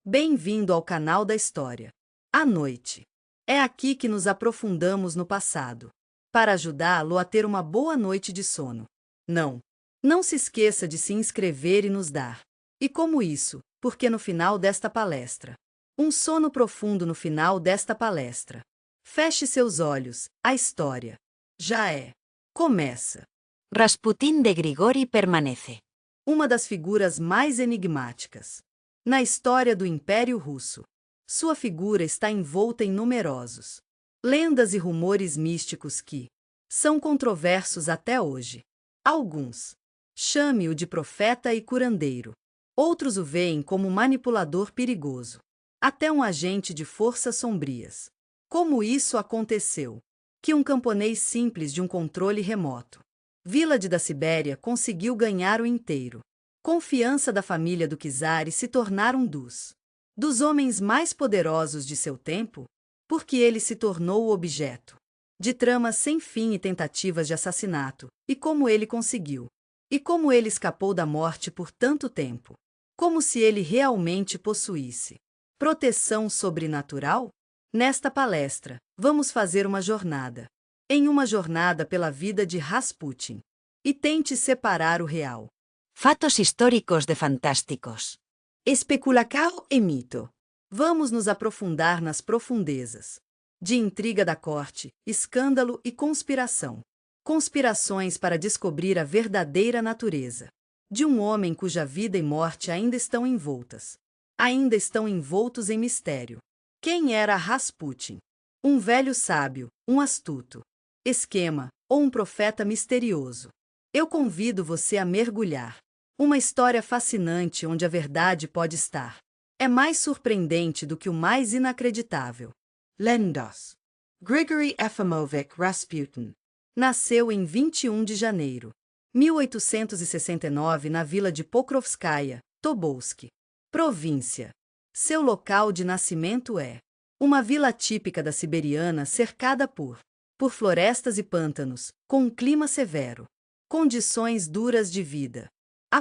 Bem-vindo ao canal da História. À noite. É aqui que nos aprofundamos no passado, para ajudá-lo a ter uma boa noite de sono. Não se esqueça de se inscrever e nos dar. E como isso? Porque no final desta palestra. Um sono profundo no final desta palestra. Feche seus olhos, a história. Já é. Começa. Rasputín de Grigori permanece. Uma das figuras mais enigmáticas na história do Império Russo. Sua figura está envolta em numerosos lendas e rumores místicos que são controversos até hoje. Alguns chame-o de profeta e curandeiro. Outros o veem como manipulador perigoso, até um agente de forças sombrias. Como isso aconteceu? Que um camponês simples de um controle remoto, Village da Sibéria, conseguiu ganhar o inteiro confiança da família do czar e se tornar um dos homens mais poderosos de seu tempo, porque ele se tornou o objeto de tramas sem fim e tentativas de assassinato, e como ele conseguiu. E como ele escapou da morte por tanto tempo. Como se ele realmente possuísse proteção sobrenatural? Nesta palestra, vamos fazer uma jornada. Em uma jornada pela vida de Rasputin. E tente separar o real. Fatos históricos de fantásticos. Especulação e mito. Vamos nos aprofundar nas profundezas de intriga da corte, escândalo e conspiração. Conspirações para descobrir a verdadeira natureza de um homem cuja vida e morte ainda estão envoltos em mistério. Quem era Rasputin? Um velho sábio, um astuto esquema ou um profeta misterioso? Eu convido você a mergulhar. Uma história fascinante onde a verdade pode estar. É mais surpreendente do que o mais inacreditável. Lendas. Grigory Efimovich Rasputin nasceu em 21 de janeiro, 1869 na vila de Pokrovskaya, Tobolsk, província. Seu local de nascimento é uma vila típica da siberiana cercada por florestas e pântanos, com um clima severo, condições duras de vida. A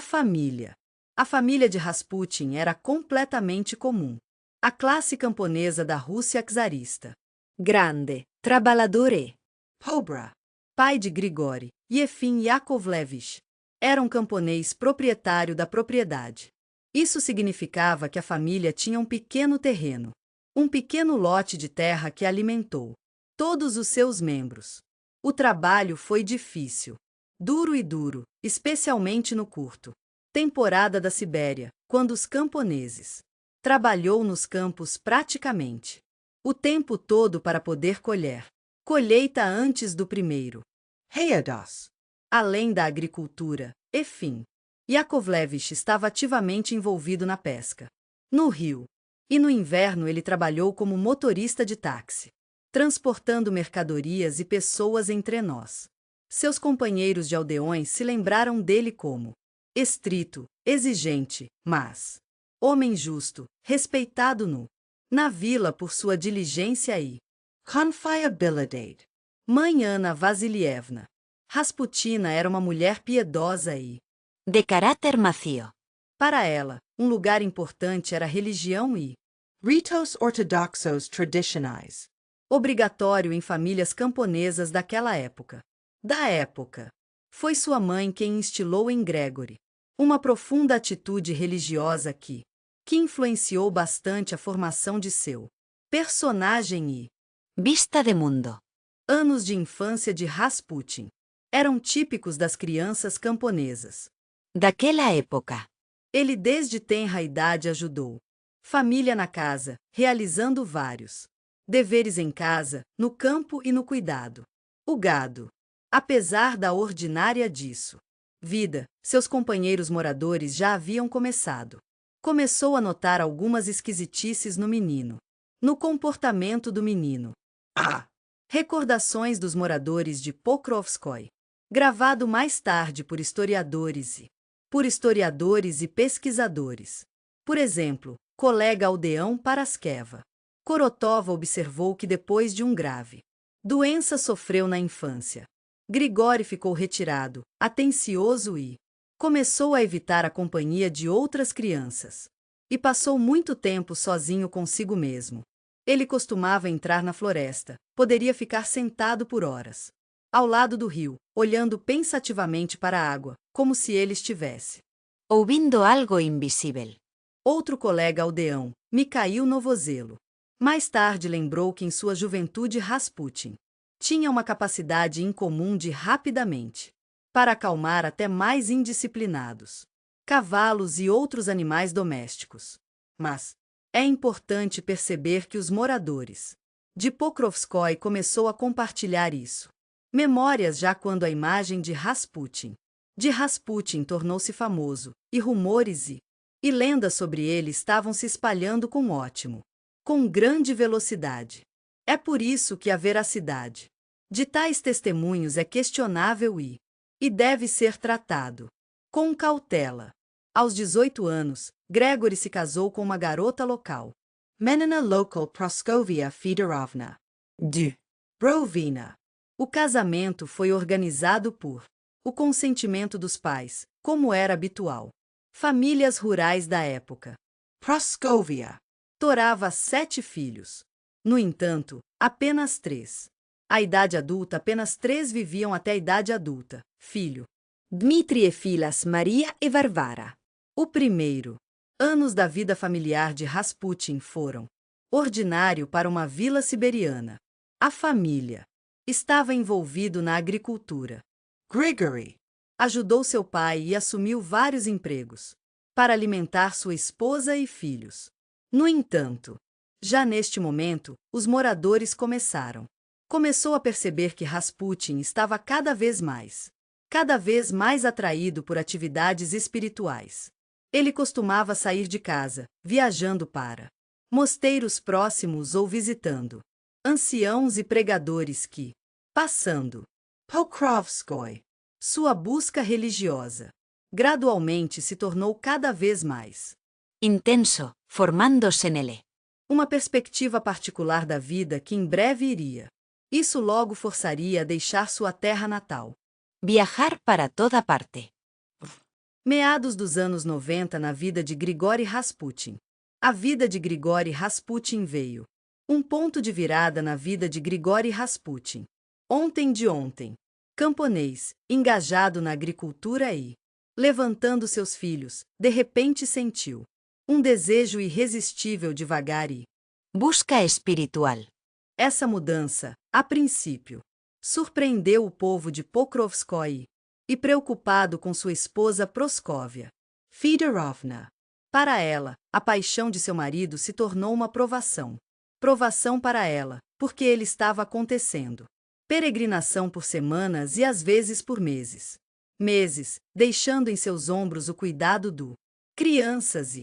família de Rasputin era completamente comum. A classe camponesa da Rússia czarista. Grande, trabalhadore. Pobra, pai de Grigori, Yefim Yakovlevich, era um camponês proprietário da propriedade. Isso significava que a família tinha um pequeno terreno, um pequeno lote de terra que alimentou todos os seus membros. O trabalho foi difícil, duro, especialmente no curto temporada da Sibéria, quando os camponeses trabalhou nos campos praticamente o tempo todo para poder colher colheita antes do primeiro Heiadas. Além da agricultura, Efim Yakovlevich estava ativamente envolvido na pesca no rio, e no inverno ele trabalhou como motorista de táxi, transportando mercadorias e pessoas entre nós. Seus companheiros de aldeões se lembraram dele como estrito, exigente, mas homem justo, respeitado na vila por sua diligência e confiabilidade. Mãe Ana Vasilievna Rasputina era uma mulher piedosa e De caráter macio. para ela, um lugar importante era a religião e ritos ortodoxos tradicionais, obrigatório em famílias camponesas daquela época. Foi sua mãe quem instilou em Gregory uma profunda atitude religiosa que influenciou bastante a formação de seu personagem e Vista de mundo. anos de infância de Rasputin eram típicos das crianças camponesas. Daquela época. Ele desde tenra idade ajudou família na casa, realizando vários deveres em casa, no campo e no cuidado. O gado. Apesar da ordinária vida, seus companheiros moradores já haviam começou a notar algumas esquisitices no menino, no comportamento do menino. Recordações dos moradores de Pokrovskoy, gravado mais tarde por historiadores e pesquisadores. Por exemplo, colega aldeão Paraskeva Korotova observou que depois de um grave doença sofreu na infância, Grigori ficou retirado, atencioso e começou a evitar a companhia de outras crianças. E passou muito tempo sozinho consigo mesmo. Ele costumava entrar na floresta, poderia ficar sentado por horas, ao lado do rio, olhando pensativamente para a água, como se ele estivesse ouvindo algo invisível. outro colega aldeão, Mikhail Novozelo. Mais tarde lembrou que em sua juventude Rasputin tinha uma capacidade incomum de rapidamente para acalmar até mais indisciplinados cavalos e outros animais domésticos. Mas é importante perceber que os moradores de Pokrovskoy começou a compartilhar isso. Memórias já quando a imagem de Rasputin tornou-se famoso, e rumores e lendas sobre ele estavam se espalhando com grande velocidade. É por isso que a veracidade de tais testemunhos é questionável e deve ser tratado com cautela. Aos 18 anos, Gregory se casou com uma garota local, Menina Local Praskovia Fedorovna de Brovina. O casamento foi organizado por o consentimento dos pais, como era habitual. Famílias rurais da época. Praskovia torava 7 filhos. No entanto, apenas 3. A idade adulta, apenas 3 viviam até a idade adulta. Filho Dmitri e filhas Maria e Varvara. O primeiro anos da vida familiar de Rasputin foram ordinário para uma vila siberiana. A família estava envolvido na agricultura. Grigory ajudou seu pai e assumiu vários empregos para alimentar sua esposa e filhos. No entanto, já neste momento, os moradores começou a perceber que Rasputin estava cada vez mais atraído por atividades espirituais. Ele costumava sair de casa, viajando para mosteiros próximos ou visitando anciãos e pregadores que, passando Pokrovskoy, sua busca religiosa gradualmente se tornou cada vez mais intenso, formándose nele. uma perspectiva particular da vida que em breve iria. Isso logo forçaria a deixar sua terra natal. Viajar para toda parte. Meados dos anos 90 na vida de Grigori Rasputin. A vida de Grigori Rasputin veio. Um ponto de virada na vida de Grigori Rasputin. Ontem de ontem. Camponês, engajado na agricultura e levantando seus filhos, de repente sentiu um desejo irresistível de vagar e Busca espiritual. essa mudança, a princípio, surpreendeu o povo de Pokrovskoy e preocupado com sua esposa Praskovia Fedorovna. Para ela, a paixão de seu marido se tornou uma provação. Provação para ela, porque ele estava acontecendo. Peregrinação por semanas e às vezes por meses. Meses, deixando em seus ombros o cuidado do crianças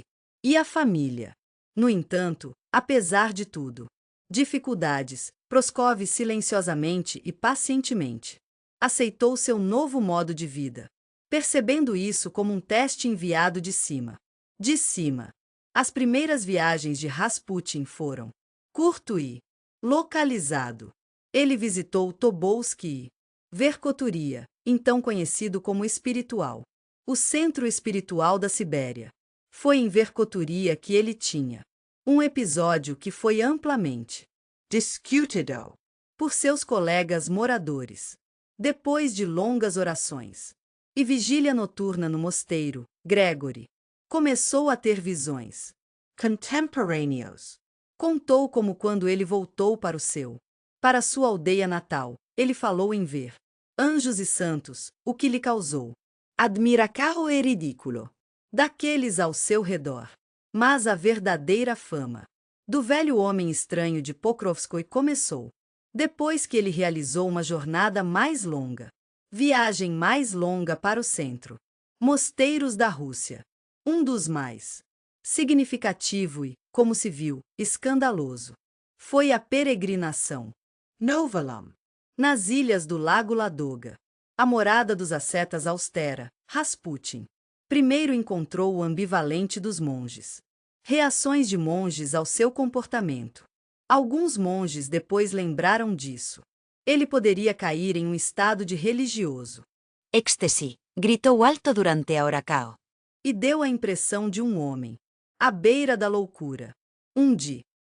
e a família. No entanto, apesar de tudo, dificuldades, Proskov silenciosamente e pacientemente aceitou seu novo modo de vida, percebendo isso como um teste enviado de cima. De cima. As primeiras viagens de Rasputin foram curto e localizado. Ele visitou Tobolsk e Verkhoturia, então conhecido como espiritual, o centro espiritual da Sibéria. Foi em Verkhoturia que ele tinha um episódio que foi amplamente discutido por seus colegas moradores. Depois de longas orações e vigília noturna no mosteiro, Gregory começou a ter visões contemporâneas. Contou como quando ele voltou para sua aldeia natal, ele falou em ver anjos e santos, o que lhe causou admiração e ridículo daqueles ao seu redor. Mas a verdadeira fama do velho homem estranho de Pokrovskoy começou depois que ele realizou uma jornada mais longa, viagem mais longa para o centro, mosteiros da Rússia. Um dos mais significativo e, como se viu, escandaloso, foi a peregrinação Novalam, nas ilhas do Lago Ladoga, a morada dos ascetas austera. Rasputin primeiro encontrou o ambivalente dos monges. Reações de monges ao seu comportamento. Alguns monges depois lembraram disso. Ele poderia cair em um estado de religioso. Éxtase, gritou alto durante a oracao. E deu a impressão de um homem À beira da loucura.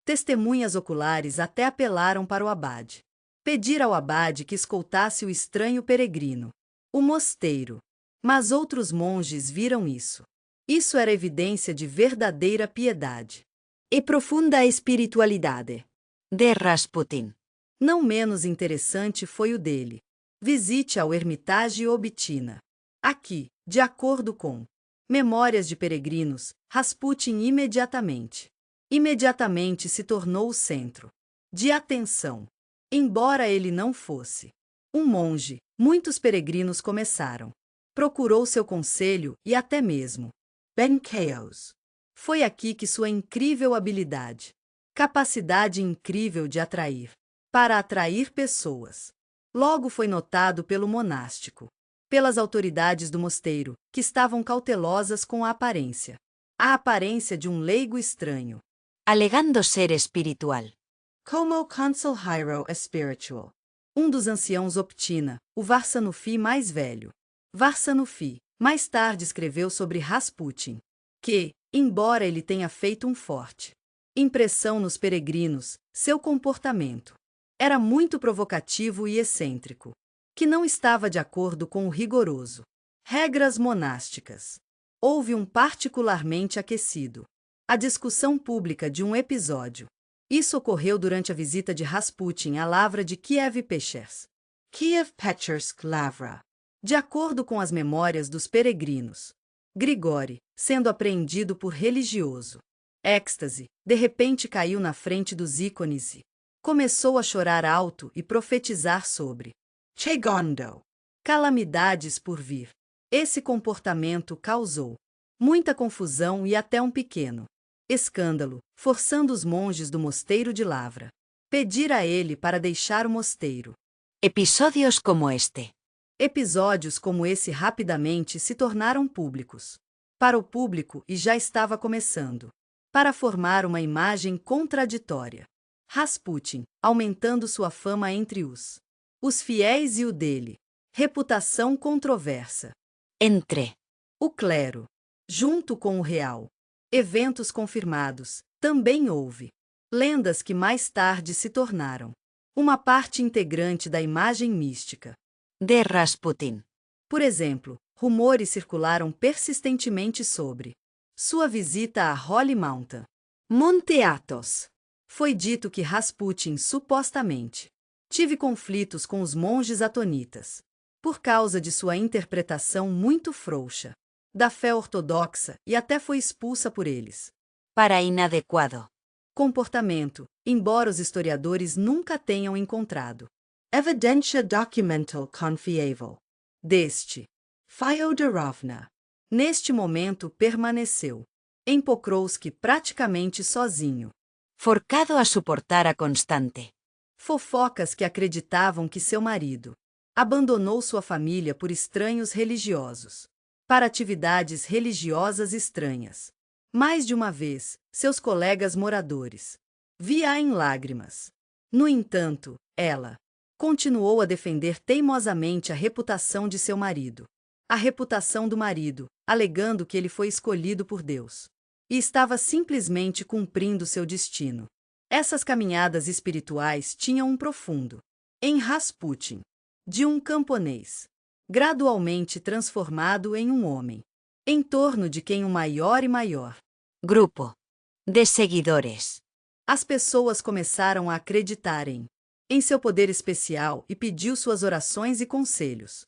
Testemunhas oculares até apelaram para o abade. Pedir ao abade que escoltasse o estranho peregrino. O mosteiro. Mas outros monges viram isso. Isso era evidência de verdadeira piedade. E profunda espiritualidade. De Rasputin. Não menos interessante foi o dele. Visite ao Hermitage Obtina. Aqui, de acordo com Memórias de Peregrinos, Rasputin imediatamente se tornou o centro de atenção. Embora ele não fosse um monge, muitos peregrinos começaram. Procurou seu conselho e até mesmo Chaos. Foi aqui que sua incrível habilidade, capacidade incrível de atrair pessoas. Logo foi notado pelo monástico, pelas autoridades do mosteiro, que estavam cautelosas com a aparência de um leigo estranho. Alegando ser espiritual. Como Conselheiro Espiritual. Um dos anciãos Optina, o Varsanufi mais velho. Varsanufi, mais tarde escreveu sobre Rasputin, que, embora ele tenha feito um forte impressão nos peregrinos, seu comportamento era muito provocativo e excêntrico, que não estava de acordo com o rigoroso regras monásticas. Houve um particularmente aquecido a discussão pública de um episódio. Isso ocorreu durante a visita de Rasputin à lavra de Kiev-Pechersk. Kiev-Pechersk Lavra. De acordo com as memórias dos peregrinos, Grigori, sendo apreendido por religioso êxtase, de repente caiu na frente dos ícones e começou a chorar alto e profetizar sobre Chegondo, calamidades por vir. Esse comportamento causou muita confusão e até um pequeno escândalo, forçando os monges do mosteiro de Lavra pedir a ele para deixar o mosteiro. Episodios como este. Episódios como esse rapidamente se tornaram públicos. Para o público e já estava começando. Para formar uma imagem contraditória. Rasputin, aumentando sua fama entre os fiéis e o dele. Reputação controversa. Entre. O clero. Junto com o real. Eventos confirmados. Também houve lendas que mais tarde se tornaram uma parte integrante da imagem mística De Rasputin. Por exemplo, rumores circularam persistentemente sobre sua visita a Holy Mountain. Monte Athos. Foi dito que Rasputin supostamente tive conflitos com os monges atonitas por causa de sua interpretação muito frouxa da fé ortodoxa e até foi expulsa por eles. Para inadequado. Comportamento, embora os historiadores nunca tenham encontrado evidência documental confiável deste. Fyodorovna, neste momento permaneceu em Pokrovsk praticamente sozinho. Forcado a suportar a constante. Fofocas que acreditavam que seu marido abandonou sua família por estranhos religiosos, para atividades religiosas estranhas. Mais de uma vez, seus colegas moradores via-a em lágrimas. No entanto, ela continuou a defender teimosamente a reputação de seu marido. A reputação do marido, alegando que ele foi escolhido por Deus e estava simplesmente cumprindo seu destino. Essas caminhadas espirituais tinham um profundo em Rasputin, de um camponês, gradualmente transformado em um homem, em torno de quem um maior e maior grupo de seguidores. As pessoas começaram a acreditar em seu poder especial e pediu suas orações e conselhos.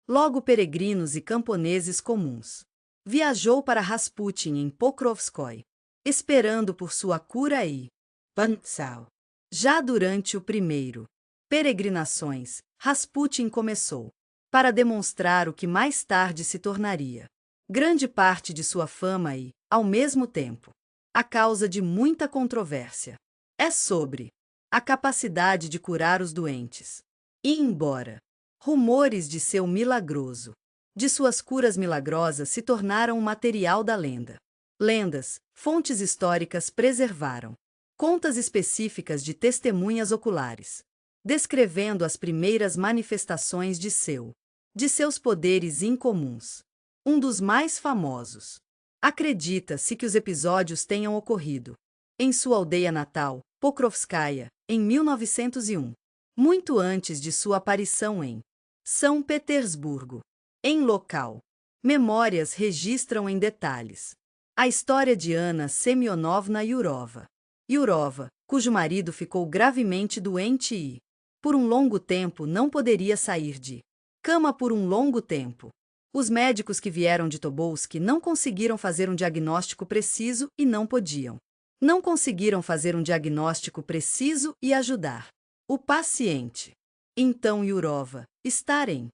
Logo peregrinos e camponeses comuns. Viajou para Rasputin em Pokrovskoy, esperando por sua cura e Bantsal. Já durante o primeiro peregrinações, Rasputin começou, para demonstrar o que mais tarde se tornaria grande parte de sua fama e, ao mesmo tempo, a causa de muita controvérsia. É sobre a capacidade de curar os doentes. E embora rumores de seu milagroso, de suas curas milagrosas se tornaram um material da lenda. Lendas, fontes históricas preservaram contas específicas de testemunhas oculares, descrevendo as primeiras manifestações de seus poderes incomuns. Um dos mais famosos Acredita-se que os episódios tenham ocorrido em sua aldeia natal, Pokrovskaya, em 1901, muito antes de sua aparição em São Petersburgo. Em local, memórias registram em detalhes a história de Ana Semyonovna Yurova. Yurova, cujo marido ficou gravemente doente e, por um longo tempo, não poderia sair de cama por um longo tempo. Os médicos que vieram de Tobolsk não conseguiram fazer um diagnóstico preciso e não podiam. Não conseguiram fazer um diagnóstico preciso e ajudar o paciente. Então Yurova, estar em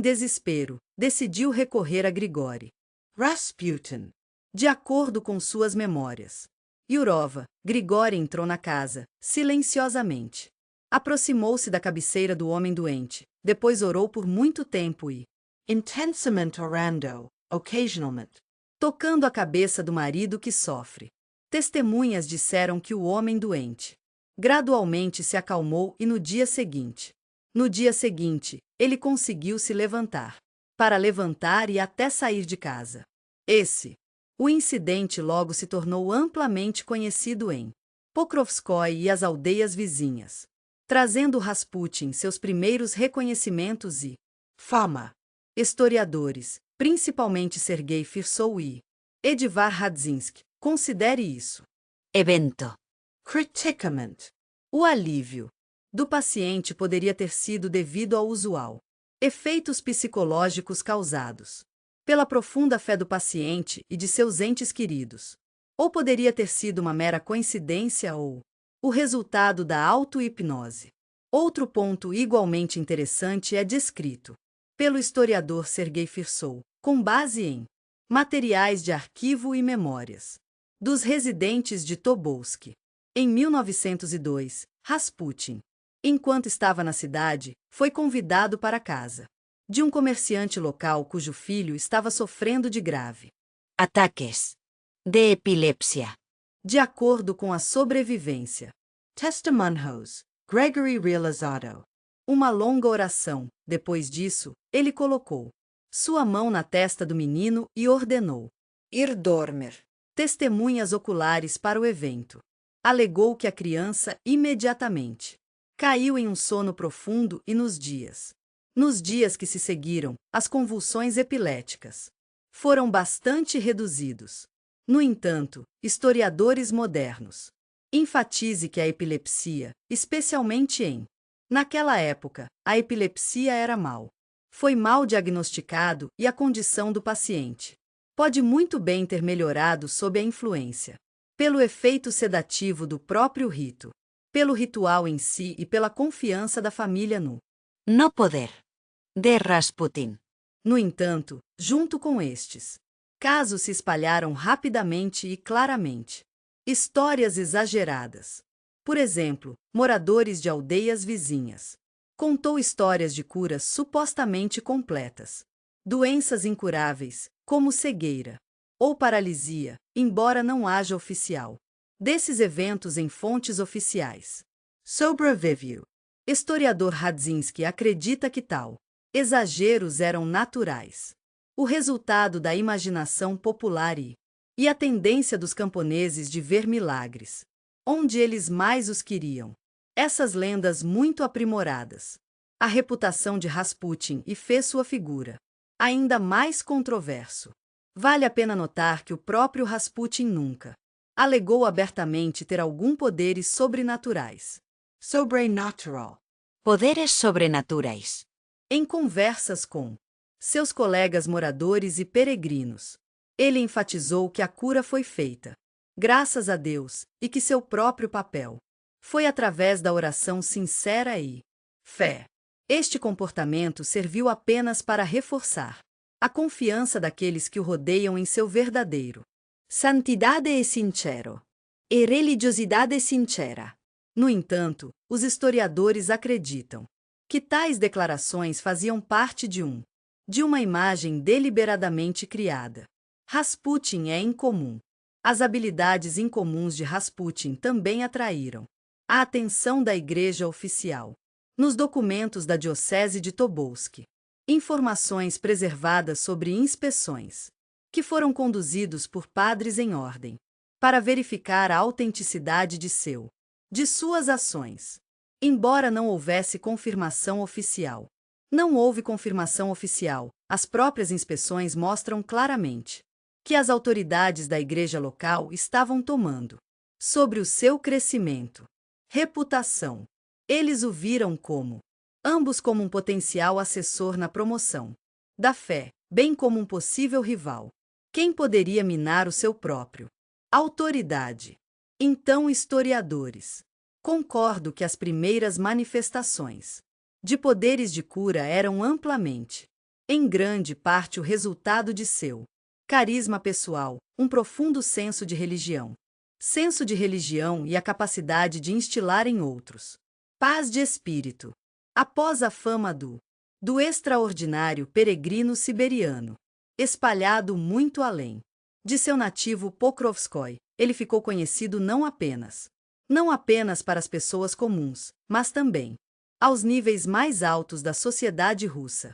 desespero, decidiu recorrer a Grigori Rasputin. De acordo com suas memórias, Yurova, Grigori entrou na casa, silenciosamente. Aproximou-se da cabeceira do homem doente, depois orou por muito tempo e, intensamente orando, occasionalmente, tocando a cabeça do marido que sofre. Testemunhas disseram que o homem doente gradualmente se acalmou e no dia seguinte, ele conseguiu se levantar, para levantar e até sair de casa. O incidente logo se tornou amplamente conhecido em Pokrovskoye e as aldeias vizinhas, trazendo Rasputin seus primeiros reconhecimentos e fama. Historiadores, principalmente Sergei Firsov e Edvar Radzinski, considere isso Evento. criticamente. O alívio do paciente poderia ter sido devido ao usual efeitos psicológicos causados pela profunda fé do paciente e de seus entes queridos. Ou poderia ter sido uma mera coincidência ou o resultado da auto-hipnose. Outro ponto igualmente interessante é descrito pelo historiador Sergei Firsov, com base em materiais de arquivo e memórias dos residentes de Tobolsk. Em 1902, Rasputin, enquanto estava na cidade, foi convidado para a casa de um comerciante local cujo filho estava sofrendo de grave Ataques de epilepsia. De acordo com a sobrevivência Testimonios, Gregory Realizado, uma longa oração. Depois disso, ele colocou sua mão na testa do menino e ordenou ir dormir. Testemunhas oculares para o evento alegou que a criança imediatamente caiu em um sono profundo e nos dias que se seguiram, as convulsões epiléticas foram bastante reduzidos. No entanto, historiadores modernos enfatizam que a epilepsia, especialmente naquela época, a epilepsia foi mal diagnosticado e a condição do paciente pode muito bem ter melhorado sob a influência pelo efeito sedativo do próprio rito, pelo ritual em si e pela confiança da família No poder de Rasputin. No entanto, junto com estes casos se espalharam rapidamente e claramente histórias exageradas. Por exemplo, moradores de aldeias vizinhas contou histórias de curas supostamente completas, doenças incuráveis, como cegueira ou paralisia, embora não haja oficial desses eventos em fontes oficiais. Sobreviveu. Historiador Radzinski acredita que tal exageros eram naturais, o resultado da imaginação popular e a tendência dos camponeses de ver milagres, onde eles mais os queriam. Essas lendas muito aprimoradas, a reputação de Rasputin e fez sua figura ainda mais controverso. Vale a pena notar que o próprio Rasputin nunca alegou abertamente ter algum poderes sobrenaturais. Sobrenatural. Poderes sobrenaturais. Em conversas com seus colegas moradores e peregrinos, ele enfatizou que a cura foi feita graças a Deus e que seu próprio papel foi através da oração sincera e fé. Este comportamento serviu apenas para reforçar a confiança daqueles que o rodeiam em seu verdadeiro santidade e sincero e religiosidade sincera. No entanto, os historiadores acreditam que tais declarações faziam parte de uma imagem deliberadamente criada. Rasputin é incomum. As habilidades incomuns de Rasputin também atraíram a atenção da Igreja Oficial. Nos documentos da Diocese de Tobolsk, informações preservadas sobre inspeções que foram conduzidos por padres em ordem, para verificar a autenticidade de suas ações. Embora não houvesse confirmação oficial. Não houve confirmação oficial, as próprias inspeções mostram claramente que as autoridades da igreja local estavam tomando sobre o seu crescimento, reputação. Eles o viram ambos como um potencial assessor na promoção da fé, bem como um possível rival. Quem poderia minar o seu próprio autoridade? Então, historiadores. Concordo que as primeiras manifestações de poderes de cura eram amplamente, em grande parte, o resultado de seu carisma pessoal, um profundo senso de religião e a capacidade de instilar em outros paz de espírito. Após a fama do extraordinário peregrino siberiano, espalhado muito além de seu nativo Pokrovskoy, ele ficou conhecido não apenas para as pessoas comuns, mas também aos níveis mais altos da sociedade russa.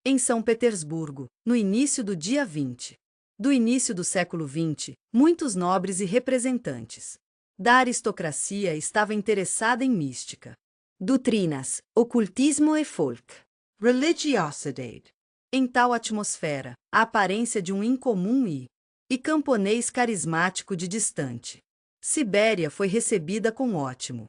Em São Petersburgo, no início do dia 20 do início do século XX, muitos nobres e representantes da aristocracia estavam interessados em mística, doutrinas, ocultismo e folk religiosidade. Em tal atmosfera, a aparência de um incomum e camponês carismático de distante Sibéria foi recebida com ótimo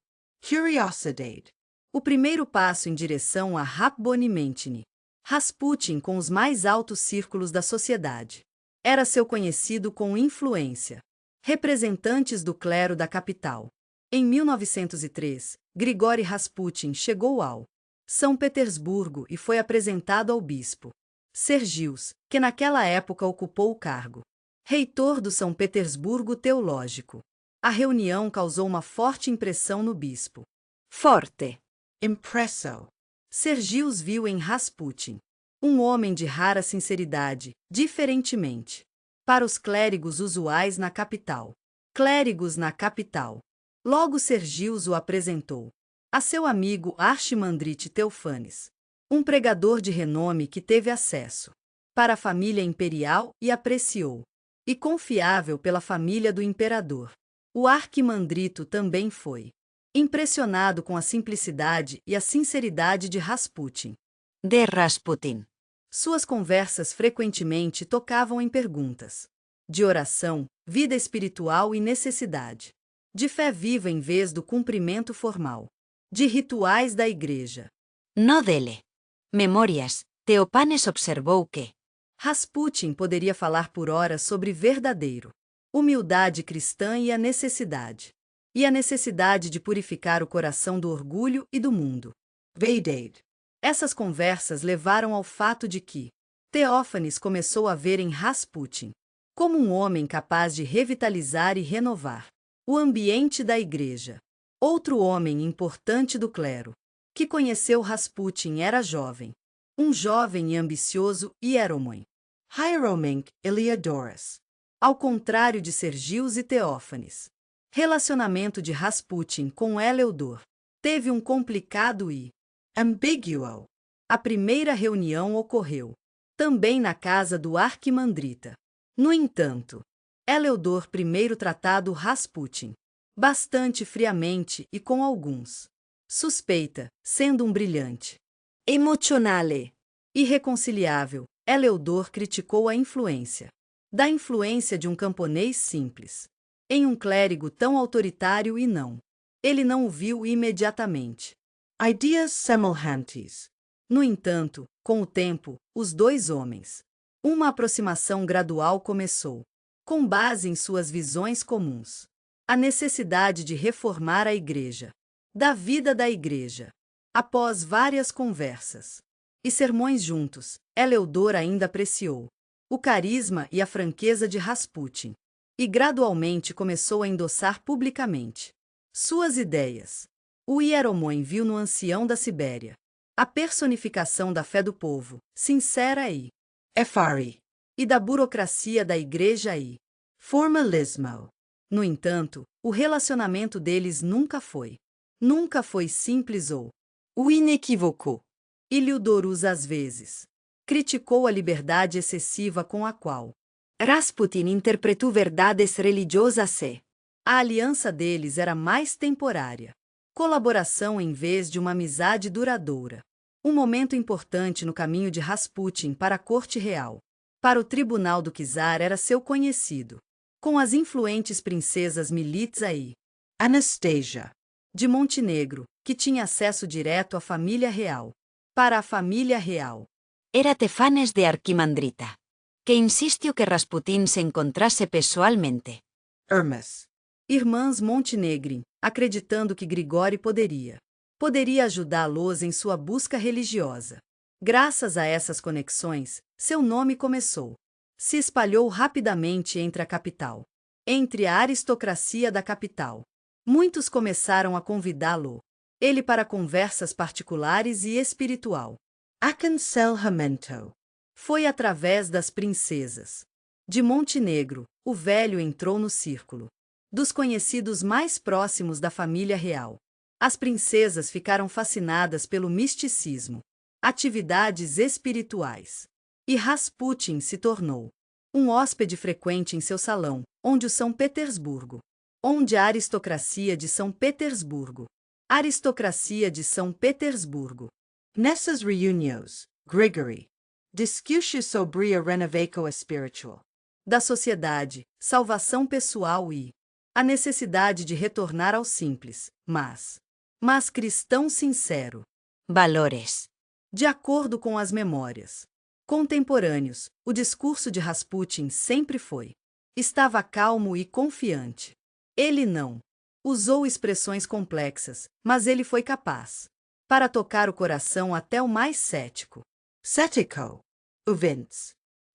curiosity. O primeiro passo em direção a Rakhbonimentiny, Rasputin com os mais altos círculos da sociedade. Era seu conhecido com influência. Representantes do clero da capital. Em 1903, Grigori Rasputin chegou ao São Petersburgo e foi apresentado ao bispo Sergius, que naquela época ocupou o cargo reitor do São Petersburgo Teológico. A reunião causou uma forte impressão no bispo. Forte. Impresso. Sergius viu em Rasputin um homem de rara sinceridade, diferentemente para os clérigos usuais na capital. Logo Sergius o apresentou a seu amigo Archimandrite Teofanes, um pregador de renome que teve acesso para a família imperial e apreciou, e confiável pela família do imperador. O arquimandrito também foi impressionado com a simplicidade e a sinceridade de Rasputin. De Rasputin. Suas conversas frequentemente tocavam em perguntas de oração, vida espiritual e necessidade de fé viva em vez do cumprimento formal de rituais da igreja. No dele. Memorias, Teofanes observou que Rasputin poderia falar por horas sobre verdadeiro humildade cristã e a necessidade de purificar o coração do orgulho e do mundo. Vaidade. Essas conversas levaram ao fato de que Teófanes começou a ver em Rasputin como um homem capaz de revitalizar e renovar o ambiente da igreja. Outro homem importante do clero que conheceu Rasputin era um jovem e ambicioso Hieromon Heliodorus. Ao contrário de Sergius e Teófanes, relacionamento de Rasputin com Heliodor teve um complicado e ambíguo. A primeira reunião ocorreu também na casa do arquimandrita. No entanto, Heliodor primeiro tratado Rasputin bastante friamente e com alguns suspeita, sendo um brilhante, emocionale, irreconciliável. Heliodor criticou a influência de um camponês simples em um clérigo tão autoritário e ele não o viu imediatamente. Ideas semelhantes. No entanto, com o tempo, os dois homens, uma aproximação gradual começou, com base em suas visões comuns. A necessidade de reformar a igreja, da vida da igreja. Após várias conversas e sermões juntos, Heliodor ainda apreciou o carisma e a franqueza de Rasputin, e gradualmente começou a endossar publicamente suas ideias. O Hieromon viu no ancião da Sibéria a personificação da fé do povo, sincera e efari, e da burocracia da igreja e formalismo. No entanto, o relacionamento deles nunca foi simples ou inequívoco. Heliodorus às vezes Criticou a liberdade excessiva com a qual Rasputin interpretou verdades religiosas e a aliança deles era mais temporária. Colaboração em vez de uma amizade duradoura. Um momento importante no caminho de Rasputin para a corte real. Para o tribunal do czar era seu conhecido. Com as influentes princesas Militza e Anastasia de Montenegro, que tinha acesso direto à família real. Para a família real. Era Tefanes de Arquimandrita, que insistiu que Rasputin se encontrasse pessoalmente. Hermes. Irmãs Montenegrin, acreditando que Grigori poderia ajudá-los em sua busca religiosa. Graças a essas conexões, seu nome se espalhou rapidamente entre a capital. Entre a aristocracia da capital. Muitos começaram a convidá-lo. Ele para conversas particulares e espiritual. Aconselhamento. Foi através das princesas de Montenegro, o velho entrou no círculo dos conhecidos mais próximos da família real. As princesas ficaram fascinadas pelo misticismo, atividades espirituais. E Rasputin se tornou um hóspede frequente em seu salão, onde a aristocracia de São Petersburgo. Nessas reuniões, Grigory discutiu sobre a renovação espiritual da sociedade, salvação pessoal e a necessidade de retornar ao simples, mas cristão sincero. Valores. De acordo com as memórias contemporâneos, o discurso de Rasputin sempre estava calmo e confiante. Ele não usou expressões complexas, mas ele foi capaz para tocar o coração até o mais cético.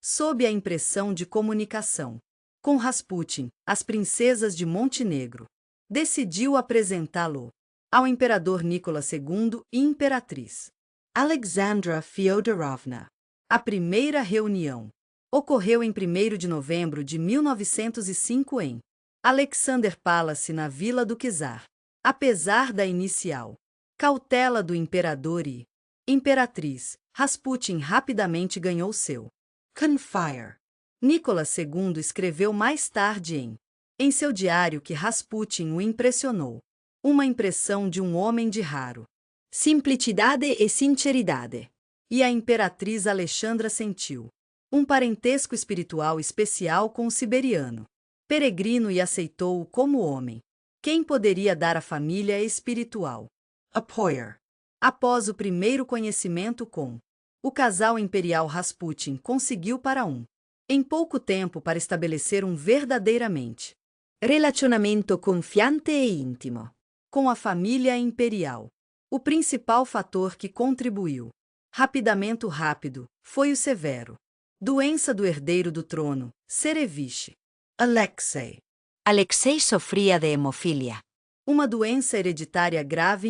Sob a impressão de comunicação com Rasputin, as princesas de Montenegro decidiu apresentá-lo ao imperador Nicolas II e imperatriz Alexandra Fyodorovna. A primeira reunião ocorreu em 1º de novembro de 1905 em Alexander Palace, na Vila do Czar. Apesar da inicial cautela do imperador e imperatriz, Rasputin rapidamente ganhou seu confire. Nicolas II escreveu mais tarde em seu diário que Rasputin o impressionou. Uma impressão de um homem de raro simplicidade e sinceridade. E a imperatriz Alexandra sentiu um parentesco espiritual especial com o siberiano peregrino e aceitou-o como homem. Quem poderia dar à família espiritual apoio? Após o primeiro conhecimento com o casal imperial, Rasputin conseguiu em pouco tempo para estabelecer um verdadeiramente relacionamento confiante e íntimo com a família imperial. O principal fator que contribuiu rápido foi o severo doença do herdeiro do trono, Tsarevich Alexei sofria de hemofilia. Uma doença hereditária grave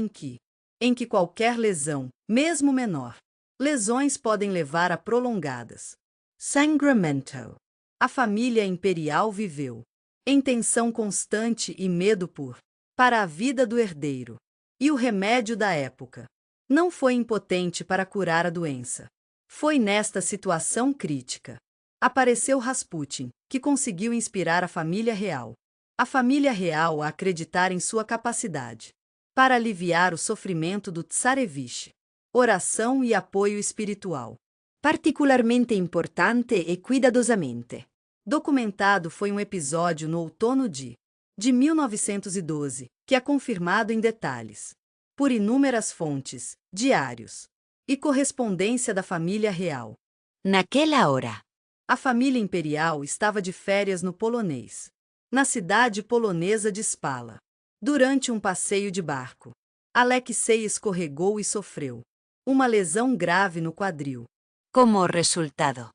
em que qualquer lesão, mesmo menor, lesões podem levar a prolongadas sangramento. A família imperial viveu em tensão constante e medo para a vida do herdeiro. E o remédio da época não foi impotente para curar a doença. Foi nesta situação crítica. Apareceu Rasputin, que conseguiu inspirar a família real a acreditar em sua capacidade para aliviar o sofrimento do Tsarevich. Oração e apoio espiritual. Particularmente importante e cuidadosamente documentado foi um episódio no outono de 1912, que é confirmado em detalhes por inúmeras fontes, diários e correspondência da família real. Naquela hora, a família imperial estava de férias no Polonês, na cidade polonesa de Spala. Durante um passeio de barco, Alexei escorregou e sofreu uma lesão grave no quadril, como resultado,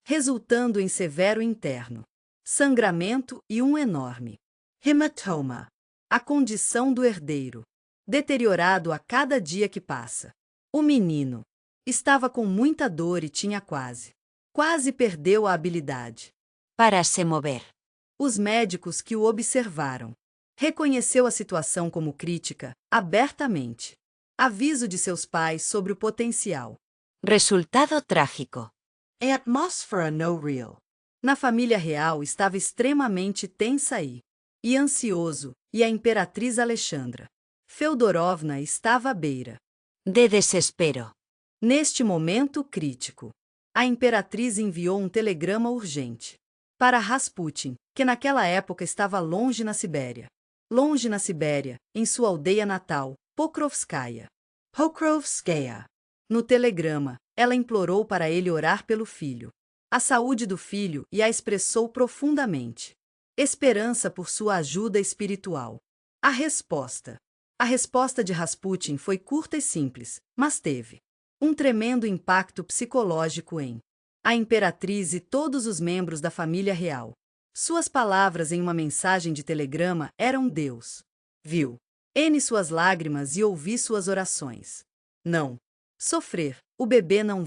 resultando em severo interno sangramento e um enorme hematoma. A condição do herdeiro, deteriorado a cada dia que passa. O menino estava com muita dor e tinha quase perdeu a habilidade para se mover. Os médicos que o observaram reconheceu a situação como crítica, abertamente. Aviso de seus pais sobre o potencial Resultado trágico. A atmosphere no real. Na família real estava extremamente tensa e ansioso, e a imperatriz Alexandra Feodorovna estava à beira. De desespero. Neste momento crítico, a imperatriz enviou um telegrama urgente para Rasputin, que naquela época estava longe na Sibéria. Longe na Sibéria, em sua aldeia natal, Pokrovskaya. Pokrovskaya. No telegrama, ela implorou para ele orar pelo filho, a saúde do filho, e a expressou profundamente esperança por sua ajuda espiritual. A resposta de Rasputin foi curta e simples, mas teve um tremendo impacto psicológico em a imperatriz e todos os membros da família real. Suas palavras em uma mensagem de telegrama eram: Deus viu suas lágrimas e ouvi suas orações. Não sofrer, o bebê não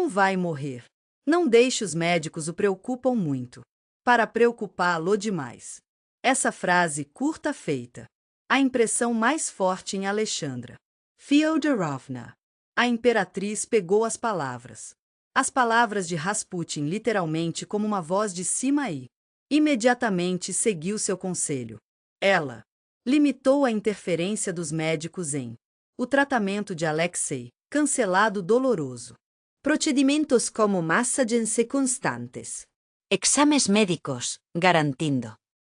vai morrer. Não deixe, os médicos o preocupam muito. Para preocupá-lo demais. Essa frase curta feita a impressão mais forte em Alexandra Feodorovna. A imperatriz pegou as palavras de Rasputin literalmente como uma voz de cima e imediatamente seguiu seu conselho. Ela limitou a interferência dos médicos em o tratamento de Alexei, cancelado doloroso. Procedimentos como massagens constantes. Exames médicos, garantindo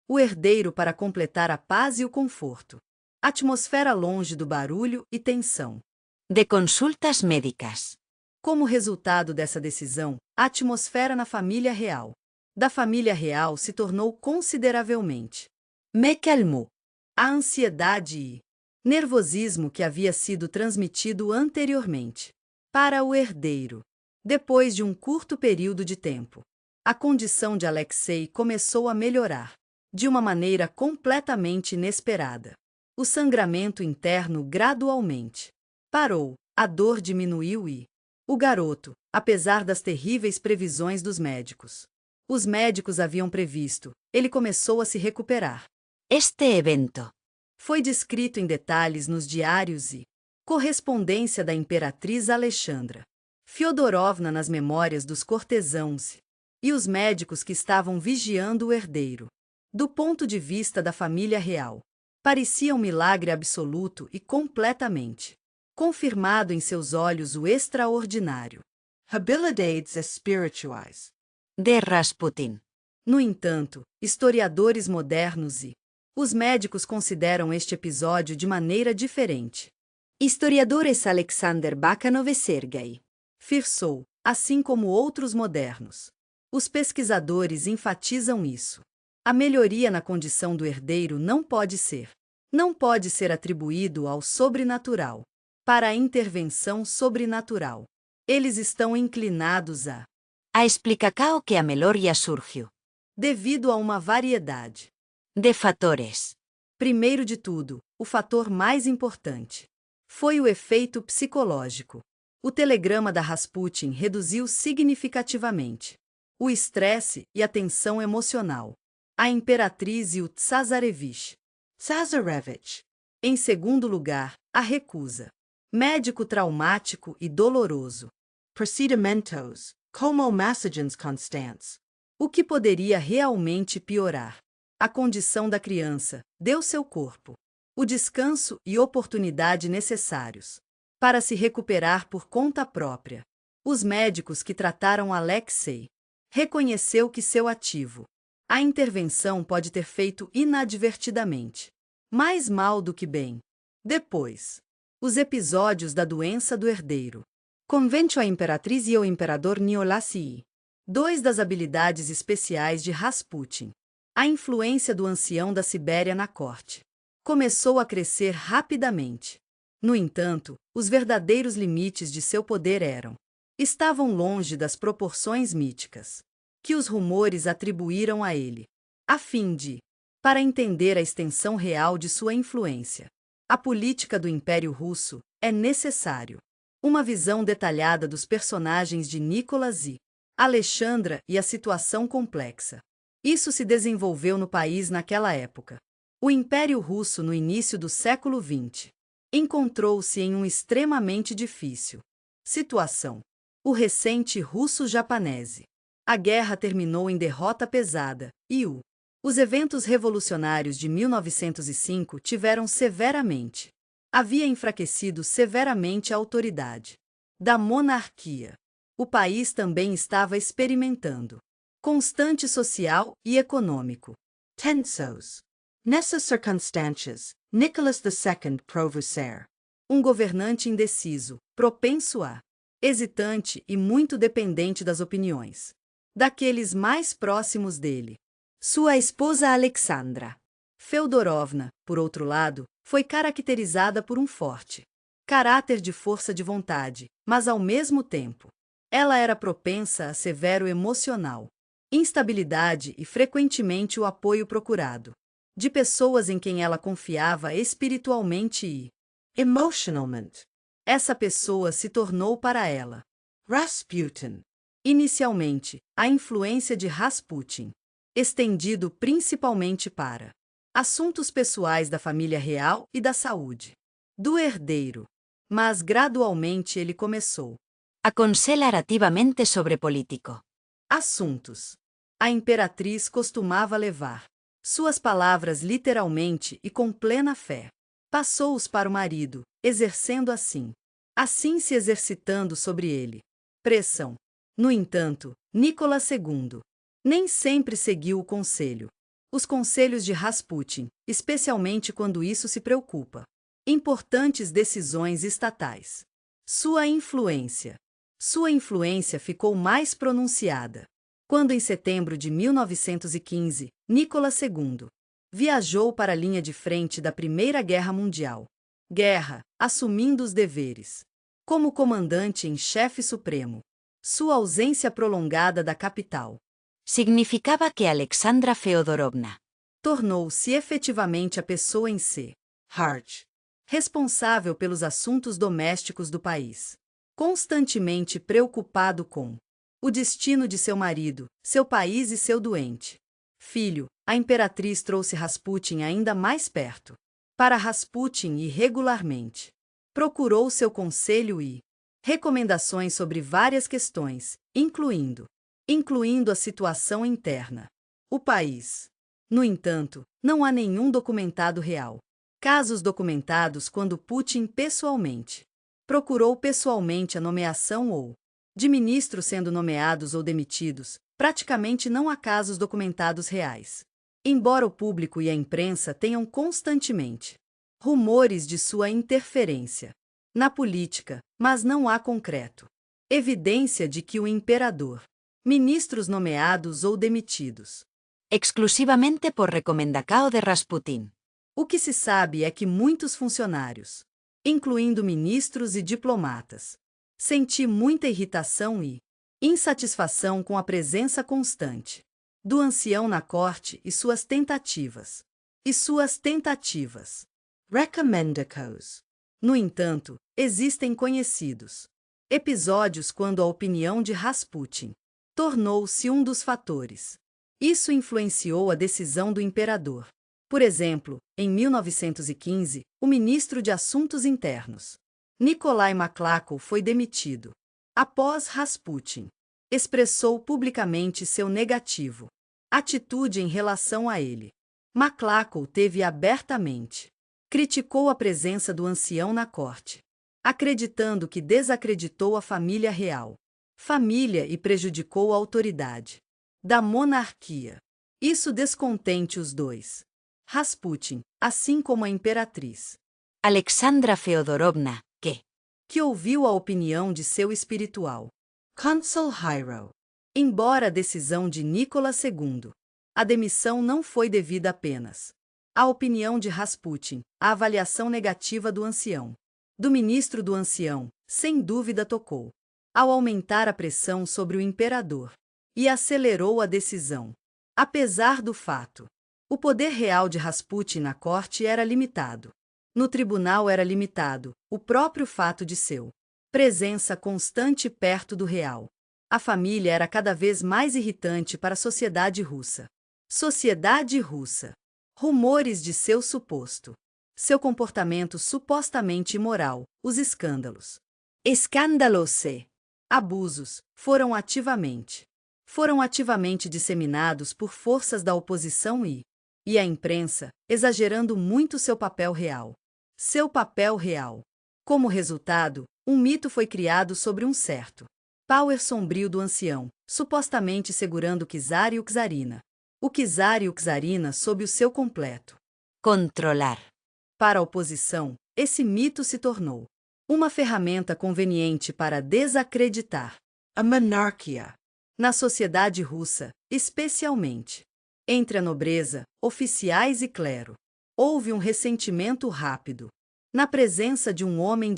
O herdeiro para completar a paz e o conforto. Atmosfera longe do barulho e tensão. de consultas médicas. Como resultado dessa decisão, a atmosfera na família real se tornou consideravelmente me calmou. A ansiedade e nervosismo que havia sido transmitido anteriormente para o herdeiro. Depois de um curto período de tempo, a condição de Alexei começou a melhorar de uma maneira completamente inesperada. O sangramento interno gradualmente parou, a dor diminuiu e o garoto, apesar das terríveis previsões dos médicos, os médicos haviam previsto, ele começou a se recuperar. Este evento Foi descrito em detalhes nos diários e correspondência da imperatriz Alexandra Feodorovna, nas memórias dos cortesãos e os médicos que estavam vigiando o herdeiro. Do ponto de vista da família real, parecia um milagre absoluto e completamente confirmado em seus olhos o extraordinário Habilidades espirituais. de Rasputin. No entanto, historiadores modernos e os médicos consideram este episódio de maneira diferente. Historiadores Alexander Bakanov e Sergei Firsov, assim como outros modernos. Os pesquisadores enfatizam isso. A melhoria na condição do herdeiro não pode ser atribuído ao sobrenatural. Para a intervenção sobrenatural, eles estão inclinados a explicar o que a melhoria surgiu devido a uma variedade de fatores. Primeiro de tudo, o fator mais importante foi o efeito psicológico. O telegrama da Rasputin reduziu significativamente o estresse e a tensão emocional. A imperatriz e o Tsarevich. Em segundo lugar, a recusa. Médico traumático e doloroso. Procedimentos, como massagens constantes. O que poderia realmente piorar a condição da criança, deu seu corpo o descanso e oportunidade necessários para se recuperar por conta própria. Os médicos que trataram Alexei reconheceu que seu ativo, a intervenção pode ter feito inadvertidamente mais mal do que bem. Depois, os episódios da doença do herdeiro. Convento a imperatriz e o imperador Niolassii. Dois das habilidades especiais de Rasputin. A influência do ancião da Sibéria na corte começou a crescer rapidamente. No entanto, os verdadeiros limites de seu poder estavam longe das proporções míticas que os rumores atribuíram a ele. A fim de, para entender a extensão real de sua influência, a política do Império Russo, é necessário uma visão detalhada dos personagens de Nicolas e Alexandra e a situação complexa. Isso se desenvolveu no país naquela época. O Império Russo, no início do século XX, encontrou-se em uma extremamente difícil situação. O recente russo-japonese. A guerra terminou em derrota pesada, e os eventos revolucionários de 1905 tiveram severamente. Havia enfraquecido severamente a autoridade da monarquia. O país também estava experimentando constante social e econômico. Tensos. Nessas circunstâncias, Nicholas II provo-ser Um governante indeciso, propenso a hesitante e muito dependente das opiniões daqueles mais próximos dele. Sua esposa Alexandra Feodorovna, por outro lado, foi caracterizada por um forte caráter de força de vontade, mas ao mesmo tempo, ela era propensa a severo emocional, instabilidade e frequentemente o apoio procurado de pessoas em quem ela confiava espiritualmente e emotionalmente. essa pessoa se tornou para ela, Rasputin. inicialmente, a influência de Rasputin, estendido principalmente para assuntos pessoais da família real e da saúde do herdeiro. Mas gradualmente ele começou A conselhar ativamente sobre político. assuntos. A imperatriz costumava levar suas palavras literalmente e com plena fé. Passou-os para o marido, exercendo assim se exercitando sobre ele. Pressão. No entanto, Nicolas II nem sempre seguiu o conselho. Os conselhos de Rasputin, especialmente quando isso se preocupa. Importantes decisões estatais. Sua influência. Sua influência ficou mais pronunciada quando, em setembro de 1915, Nicolas II viajou para a linha de frente da Primeira Guerra Mundial. Guerra, assumindo os deveres como comandante em chefe supremo. Sua ausência prolongada da capital Significaba que Alexandra Feodorovna tornou-se efetivamente a pessoa em si, Harch. responsável pelos assuntos domésticos do país, constantemente preocupado com o destino de seu marido, seu país e seu doente filho. A imperatriz trouxe Rasputin ainda mais perto. Para Rasputin e regularmente procurou seu conselho e recomendações sobre várias questões, incluindo a situação interna. O país. No entanto, não há nenhum documentado real. Casos documentados quando Putin pessoalmente procurou pessoalmente a nomeação ou de ministros sendo nomeados ou demitidos. Praticamente não há casos documentados reais. Embora o público e a imprensa tenham constantemente rumores de sua interferência na política, mas não há concreto evidência de que o imperador, ministros nomeados ou demitidos. exclusivamente por recomendação de Rasputin. O que se sabe é que muitos funcionários, incluindo ministros e diplomatas, sentiram muita irritação e insatisfação com a presença constante do ancião na corte e suas tentativas. Recommendicos. No entanto, existem conhecidos episódios quando a opinião de Rasputin tornou-se um dos fatores. Isso influenciou a decisão do imperador. Por exemplo, em 1915, o ministro de Assuntos Internos, Nikolai Maklakou, foi demitido após Rasputin expressou publicamente seu negativo atitude em relação a ele. Maklakou teve abertamente criticou a presença do ancião na corte, acreditando que desacreditou a família real, e prejudicou a autoridade da monarquia. Isso descontente os dois. Rasputin, assim como a imperatriz Alexandra Feodorovna, que ouviu a opinião de seu espiritual Consul Hiro. Embora a decisão de Nicolas II, a demissão não foi devida apenas à opinião de Rasputin, a avaliação negativa do ancião, do ministro do ancião, sem dúvida tocou ao aumentar a pressão sobre o imperador e acelerou a decisão. Apesar do fato, o poder real de Rasputin na corte era limitado. No tribunal era limitado, o próprio fato de seu presença constante perto do real. A família era cada vez mais irritante para a sociedade russa. Rumores de seu comportamento supostamente imoral, os escândalos. Abusos foram ativamente disseminados por forças da oposição e a imprensa, exagerando muito seu papel real. Como resultado, um mito foi criado sobre um certo power sombrio do ancião, supostamente segurando o czar e o czarina. O czar e o czarina sob o seu completo Controlar. Para a oposição, esse mito se tornou uma ferramenta conveniente para desacreditar A monarchia. na sociedade russa, especialmente entre a nobreza, oficiais e clero. Houve um ressentimento rápido na presença de um homem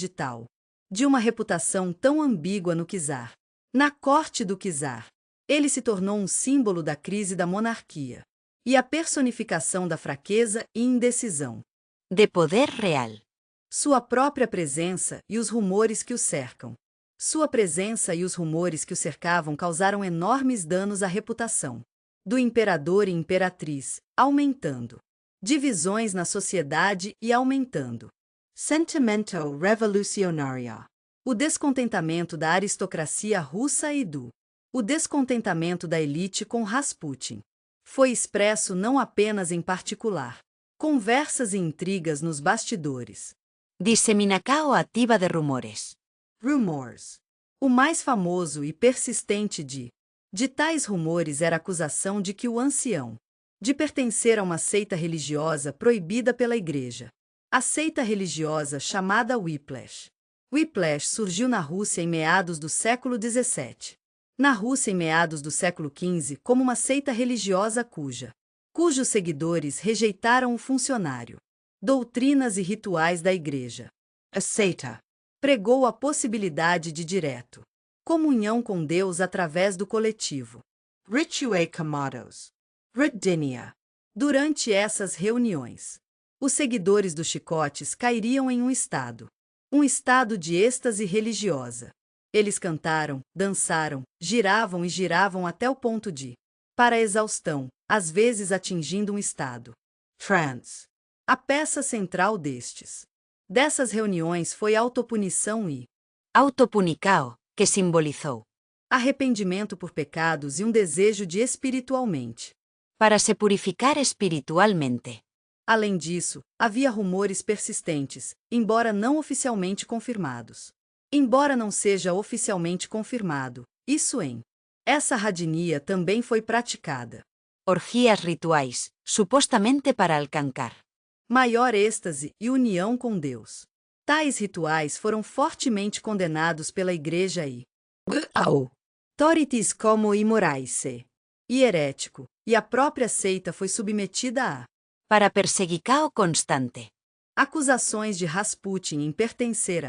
de uma reputação tão ambígua no czar. Na corte do czar, ele se tornou um símbolo da crise da monarquia e a personificação da fraqueza e indecisão. De poder real. Sua própria presença e os rumores que o cercam. Sua presença e os rumores que o cercavam causaram enormes danos à reputação do imperador e imperatriz, aumentando divisões na sociedade e aumentando Sentimento revolucionario. o descontentamento da aristocracia russa e o descontentamento da elite com Rasputin. Foi expresso não apenas em particular, conversas e intrigas nos bastidores. Disseminação ativa de rumores. Rumors. O mais famoso e persistente de tais rumores era a acusação de que o ancião de pertencer a uma seita religiosa proibida pela Igreja. A seita religiosa chamada Whiplash. Whiplash surgiu na Rússia em meados do século XVII. Na Rússia em meados do século XV como uma seita religiosa cujos seguidores rejeitaram o funcionário, doutrinas e rituais da Igreja. A seita. Pregou a possibilidade de comunhão com Deus através do coletivo. Ritue Camados. Rodinia. Durante essas reuniões, os seguidores dos chicotes cairiam em um estado de êxtase religiosa. Eles cantaram, dançaram, giravam e giravam até o ponto para a exaustão, às vezes atingindo um estado Trance. A peça central dessas reuniões foi autopunição e Autopunicao, que simbolizou. arrependimento por pecados e um desejo de espiritualmente. Para se purificar espiritualmente. Além disso, havia rumores persistentes, embora não oficialmente confirmados. Embora não seja oficialmente confirmado, essa radinia também foi praticada. Orgias rituais, supostamente para alcançar Maior êxtase e união com Deus. Tais rituais foram fortemente condenados pela Igreja e autorities como imorais e herético, e a própria seita foi submetida a para perseguicao constante. acusações de Rasputin em pertencer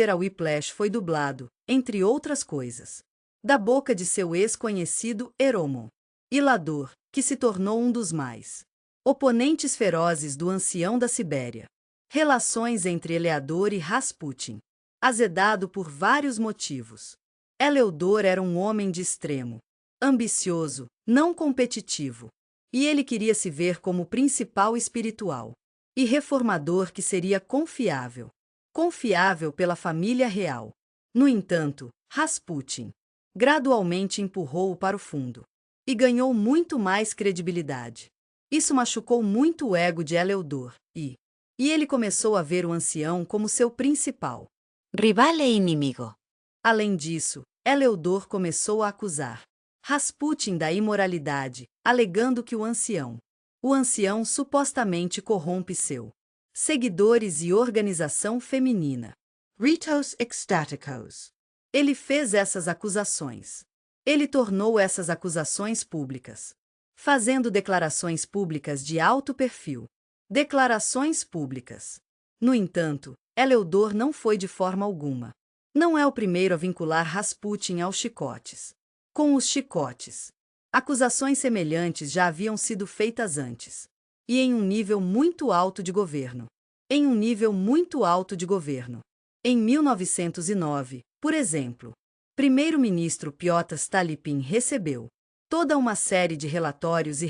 a Whiplash foi dublado, entre outras coisas, da boca de seu ex-conhecido Eromo Ilador, que se tornou um dos mais oponentes ferozes do ancião da Sibéria. Relações entre Eleador e Rasputin. Azedado por vários motivos. Eleodor era um homem de extremo, ambicioso, não competitivo, e ele queria se ver como principal espiritual e reformador que seria confiável pela família real. No entanto, Rasputin gradualmente empurrou-o para o fundo e ganhou muito mais credibilidade. Isso machucou muito o ego de Eleodor e ele começou a ver o ancião como seu principal Rival e inimigo. Além disso, Eleodor começou a acusar Rasputin da imoralidade, alegando que o ancião supostamente corrompe seguidores e organização feminina. Ritos ecstaticos. Ele fez essas acusações. Ele tornou essas acusações públicas, fazendo declarações públicas de alto perfil. Declarações públicas. No entanto, Eleodor não foi de forma alguma. Não é o primeiro a vincular Rasputin aos chicotes. Com os chicotes, acusações semelhantes já haviam sido feitas antes. E em um nível muito alto de governo. Em 1909, por exemplo, primeiro-ministro Piotr Stolypin recebeu toda uma série de relatórios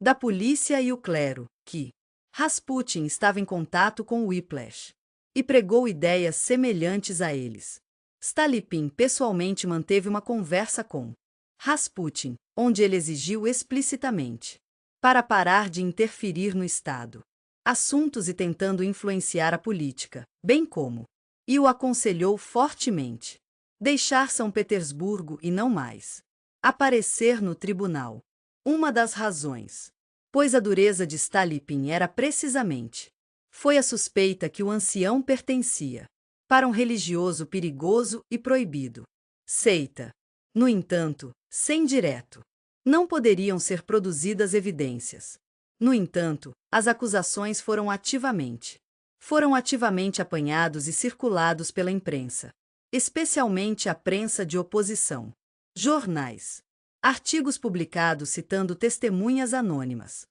da polícia e o clero que Rasputin estava em contato com Whiplash e pregou ideias semelhantes a eles. Stolypin pessoalmente manteve uma conversa com Rasputin, onde ele exigiu explicitamente para parar de interferir no Estado, assuntos e tentando influenciar a política, bem como, e o aconselhou fortemente deixar São Petersburgo e não mais aparecer no tribunal. Uma das razões, pois a dureza de Stolypin era precisamente, foi a suspeita que o ancião pertencia para um religioso perigoso e proibido, seita. No entanto, sem direto, não poderiam ser produzidas evidências. No entanto, as acusações foram ativamente apanhados e circulados pela imprensa, especialmente a prensa de oposição, jornais, artigos publicados citando testemunhas anônimas,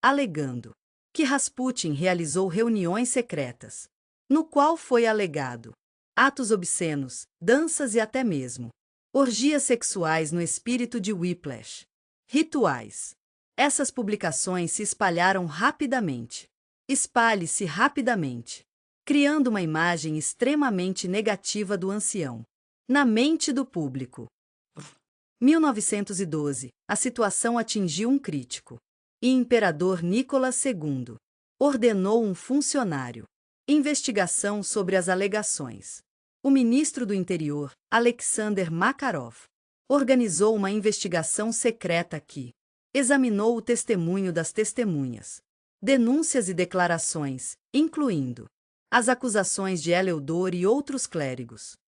alegando que Rasputin realizou reuniões secretas, no qual foi alegado atos obscenos, danças e até mesmo orgias sexuais no espírito de Whiplash. Rituais. Essas publicações se espalharam rapidamente. Espalhe-se rapidamente, criando uma imagem extremamente negativa do ancião na mente do público. 1912, a situação atingiu um crítico, e Imperador Nicolas II ordenou um funcionário investigação sobre as alegações. O ministro do Interior, Alexander Makarov, organizou uma investigação secreta que examinou o testemunho das testemunhas, denúncias e declarações, incluindo as acusações de Eleodor e outros clérigos.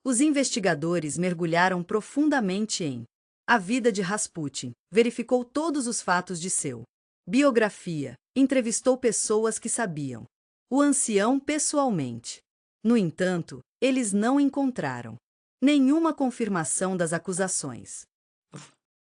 Os investigadores mergulharam profundamente em a vida de Rasputin, verificou todos os fatos de seu biografia, entrevistou pessoas que sabiam o ancião pessoalmente. No entanto, eles não encontraram nenhuma confirmação das acusações.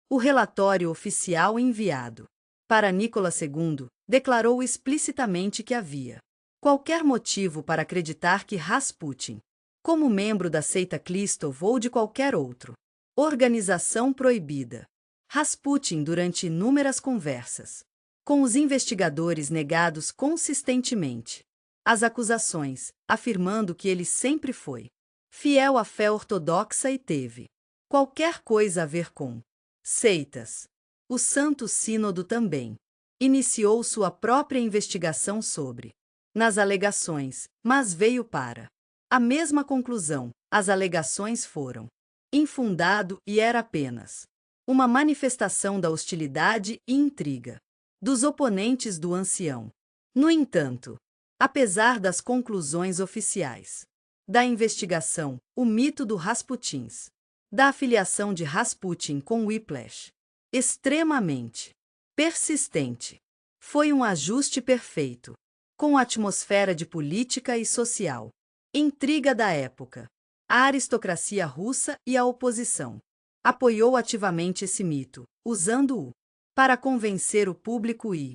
O relatório oficial enviado para Nicolas II declarou explicitamente que havia qualquer motivo para acreditar que Rasputin, como membro da seita Klistov ou de qualquer outra organização proibida, Rasputin, durante inúmeras conversas com os investigadores, negados consistentemente as acusações, afirmando que ele sempre foi fiel à fé ortodoxa e teve qualquer coisa a ver com seitas. O Santo Sínodo também iniciou sua própria investigação sobre nas alegações, mas veio para a mesma conclusão. As alegações foram infundado e era apenas uma manifestação da hostilidade e intriga dos oponentes do ancião. No entanto, apesar das conclusões oficiais da investigação, o mito do Rasputins, da afiliação de Rasputin com Whiplash, extremamente persistente, foi um ajuste perfeito com a atmosfera de política e social intriga da época. A aristocracia russa e a oposição apoiou ativamente esse mito, usando-o para convencer o público e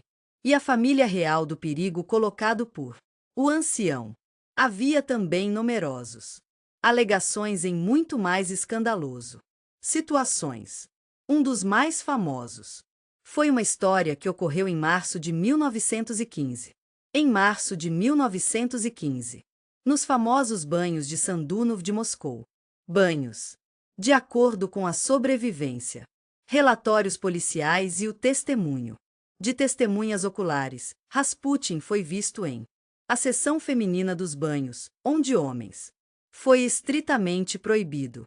a família real do perigo colocado por o ancião. Havia também numerosos alegações em muito mais escandaloso situações. Um dos mais famosos foi uma história que ocorreu em março de 1915. Em março de 1915, nos famosos banhos de Sandunov de Moscou. Banhos. De acordo com a sobrevivência, relatórios policiais e o testemunho de testemunhas oculares, Rasputin foi visto em a seção feminina dos banhos, onde homens foi estritamente proibido.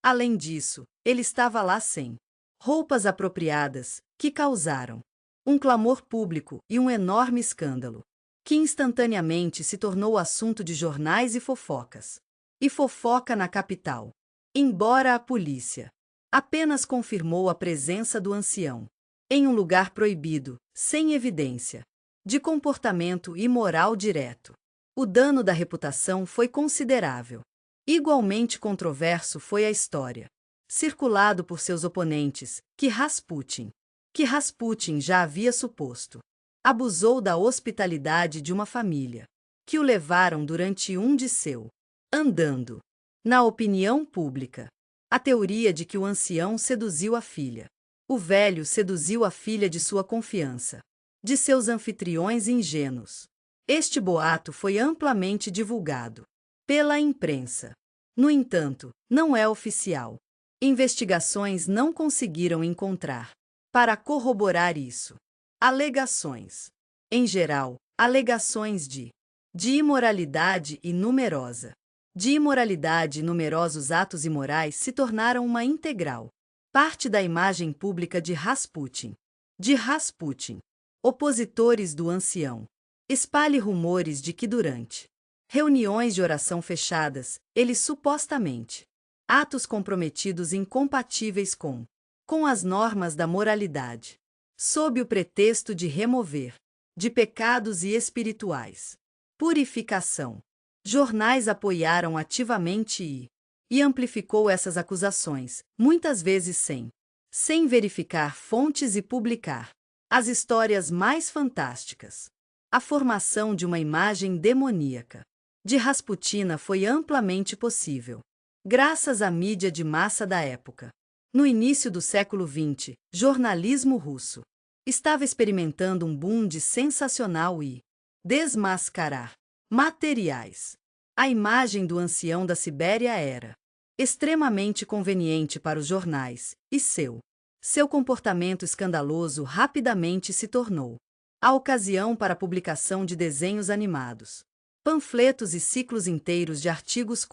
Além disso, ele estava lá sem roupas apropriadas, que causaram um clamor público e um enorme escândalo, que instantaneamente se tornou assunto de jornais e fofocas. E fofoca na capital. Embora a polícia apenas confirmou a presença do ancião em um lugar proibido, sem evidência de comportamento imoral direto, o dano da reputação foi considerável. Igualmente controverso foi a história, circulado por seus oponentes, que Rasputin já havia suposto, abusou da hospitalidade de uma família, que o levaram durante um de seu andando. Na opinião pública, a teoria de que o ancião seduziu a filha. O velho seduziu a filha de sua confiança, de seus anfitriões ingênuos. Este boato foi amplamente divulgado pela imprensa. No entanto, não é oficial. Investigações não conseguiram encontrar para corroborar isso. Alegações. Em geral, alegações de imoralidade e numerosa. De imoralidade e numerosos atos imorais se tornaram uma integral parte da imagem pública de Rasputin. De Rasputin. Opositores do ancião. Espalhe rumores de que durante reuniões de oração fechadas, ele supostamente atos comprometidos incompatíveis com as normas da moralidade, sob o pretexto de remover de pecados e espirituais. Purificação. Jornais apoiaram ativamente e amplificou essas acusações, muitas vezes sem verificar fontes e publicar as histórias mais fantásticas. A formação de uma imagem demoníaca de Rasputina foi amplamente possível, graças à mídia de massa da época. No início do século XX, jornalismo russo estava experimentando um boom de sensacional e desmascarar materiais. A imagem do ancião da Sibéria era extremamente conveniente para os jornais, e seu comportamento escandaloso rapidamente se tornou a ocasião para a publicação de desenhos animados, panfletos e ciclos inteiros de artigos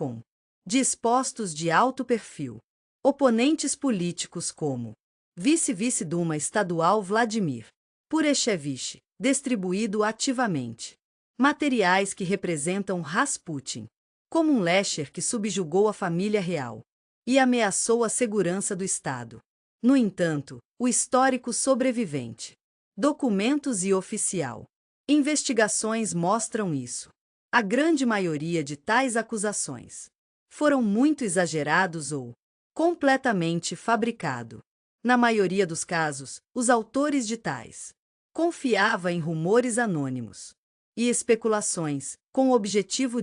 de expostos de alto perfil. Oponentes políticos como vice-vice-duma estadual Vladimir Pureshevich, distribuído ativamente materiais que representam Rasputin como um Lecher que subjugou a família real e ameaçou a segurança do Estado. No entanto, o histórico sobrevivente, documentos e oficial investigações mostram isso. A grande maioria de tais acusações foram muito exagerados ou completamente fabricado. Na maioria dos casos, os autores de tais confiavam em rumores anônimos e especulações, com o objetivo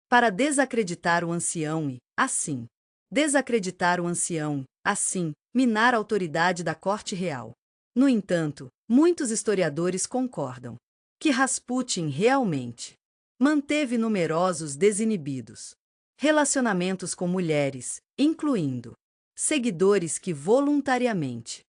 para desacreditar o ancião e, assim, minar a autoridade da corte real. No entanto, muitos historiadores concordam que Rasputin realmente manteve numerosos desinibidos relacionamentos com mulheres, incluindo seguidores que voluntariamente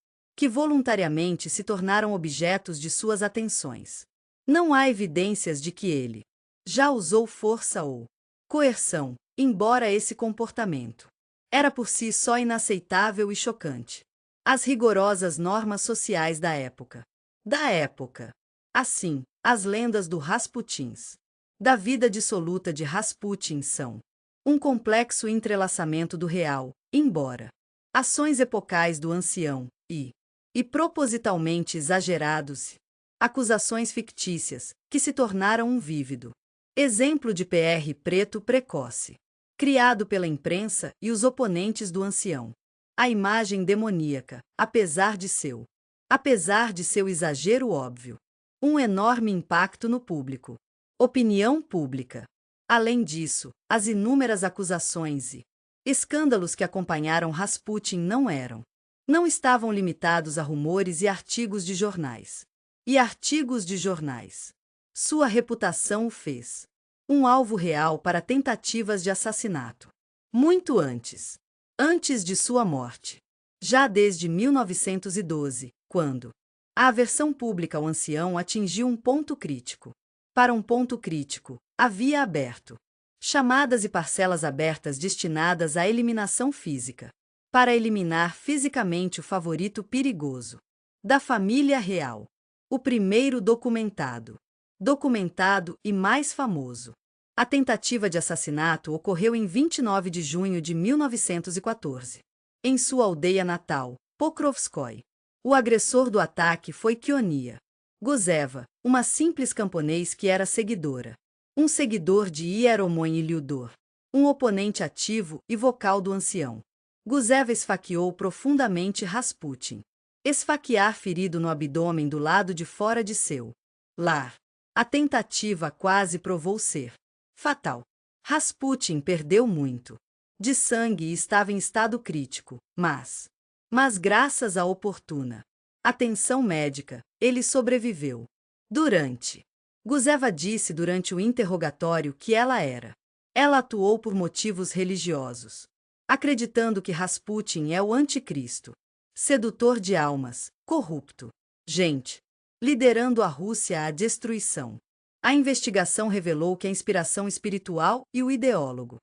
se tornaram objetos de suas atenções. Não há evidências de que ele já usou força ou coerção, embora esse comportamento era por si só inaceitável e chocante. As rigorosas normas sociais da época. Assim, as lendas do Rasputins, da vida dissoluta de Rasputin são um complexo entrelaçamento do real, embora ações epocais do ancião e propositalmente exagerados, acusações fictícias que se tornaram um vívido exemplo de PR preto precoce, criado pela imprensa e os oponentes do ancião. A imagem demoníaca, apesar de seu exagero óbvio, um enorme impacto no público. Opinião pública. Além disso, as inúmeras acusações e escândalos que acompanharam Rasputin não estavam limitados a rumores e artigos de jornais. Sua reputação o fez um alvo real para tentativas de assassinato. Muito antes de sua morte. Já desde 1912, quando a aversão pública ao ancião atingiu um ponto crítico. Para um ponto crítico, havia aberto chamadas e parcelas abertas destinadas à eliminação física, para eliminar fisicamente o favorito perigoso da família real. O primeiro documentado e mais famoso. A tentativa de assassinato ocorreu em 29 de junho de 1914, em sua aldeia natal, Pokrovskoy. O agressor do ataque foi Kionia Guzeva, uma simples camponês que era um seguidor de Hieromon Iliudor, um oponente ativo e vocal do ancião. Guzeva esfaqueou profundamente Rasputin. Esfaquear ferido no abdômen do lado de fora de seu lar. A tentativa quase provou ser fatal. Rasputin perdeu muito de sangue e estava em estado crítico, mas graças à oportuna atenção médica, ele sobreviveu. Durante Guzeva disse durante o interrogatório que ela era. Ela atuou por motivos religiosos, acreditando que Rasputin é o anticristo, sedutor de almas, corrupto, gente, liderando a Rússia à destruição. A investigação revelou que a inspiração espiritual e o ideólogo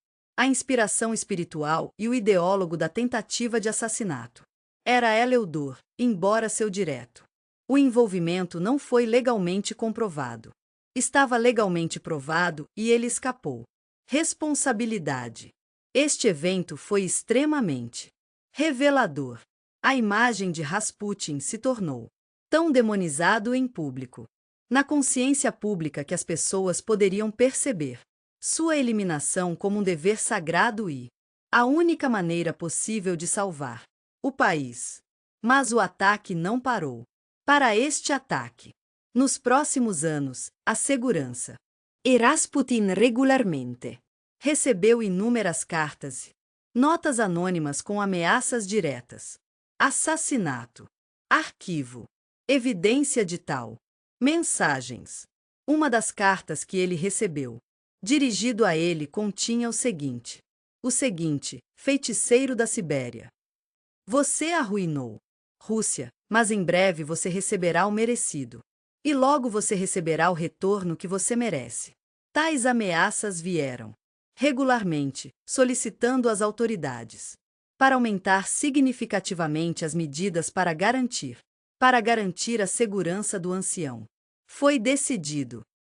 da tentativa de assassinato era Eleodor, embora seu direto. O envolvimento não foi legalmente comprovado. Estava legalmente provado e ele escapou. Responsabilidade. Este evento foi extremamente revelador. A imagem de Rasputin se tornou tão demonizado em público, na consciência pública, que as pessoas poderiam perceber sua eliminação como um dever sagrado e a única maneira possível de salvar o país. Mas o ataque não parou. Para este ataque, nos próximos anos, a segurança E Rasputin regularmente recebeu inúmeras cartas, notas anônimas com ameaças diretas, assassinato, arquivo, evidência de tal, mensagens. Uma das cartas que ele recebeu, dirigido a ele, continha o seguinte: feiticeiro da Sibéria. Você arruinou Rússia, mas em breve você receberá o merecido. E logo você receberá o retorno que você merece. Tais ameaças vieram regularmente, solicitando às autoridades para aumentar significativamente as medidas para garantir a segurança do ancião.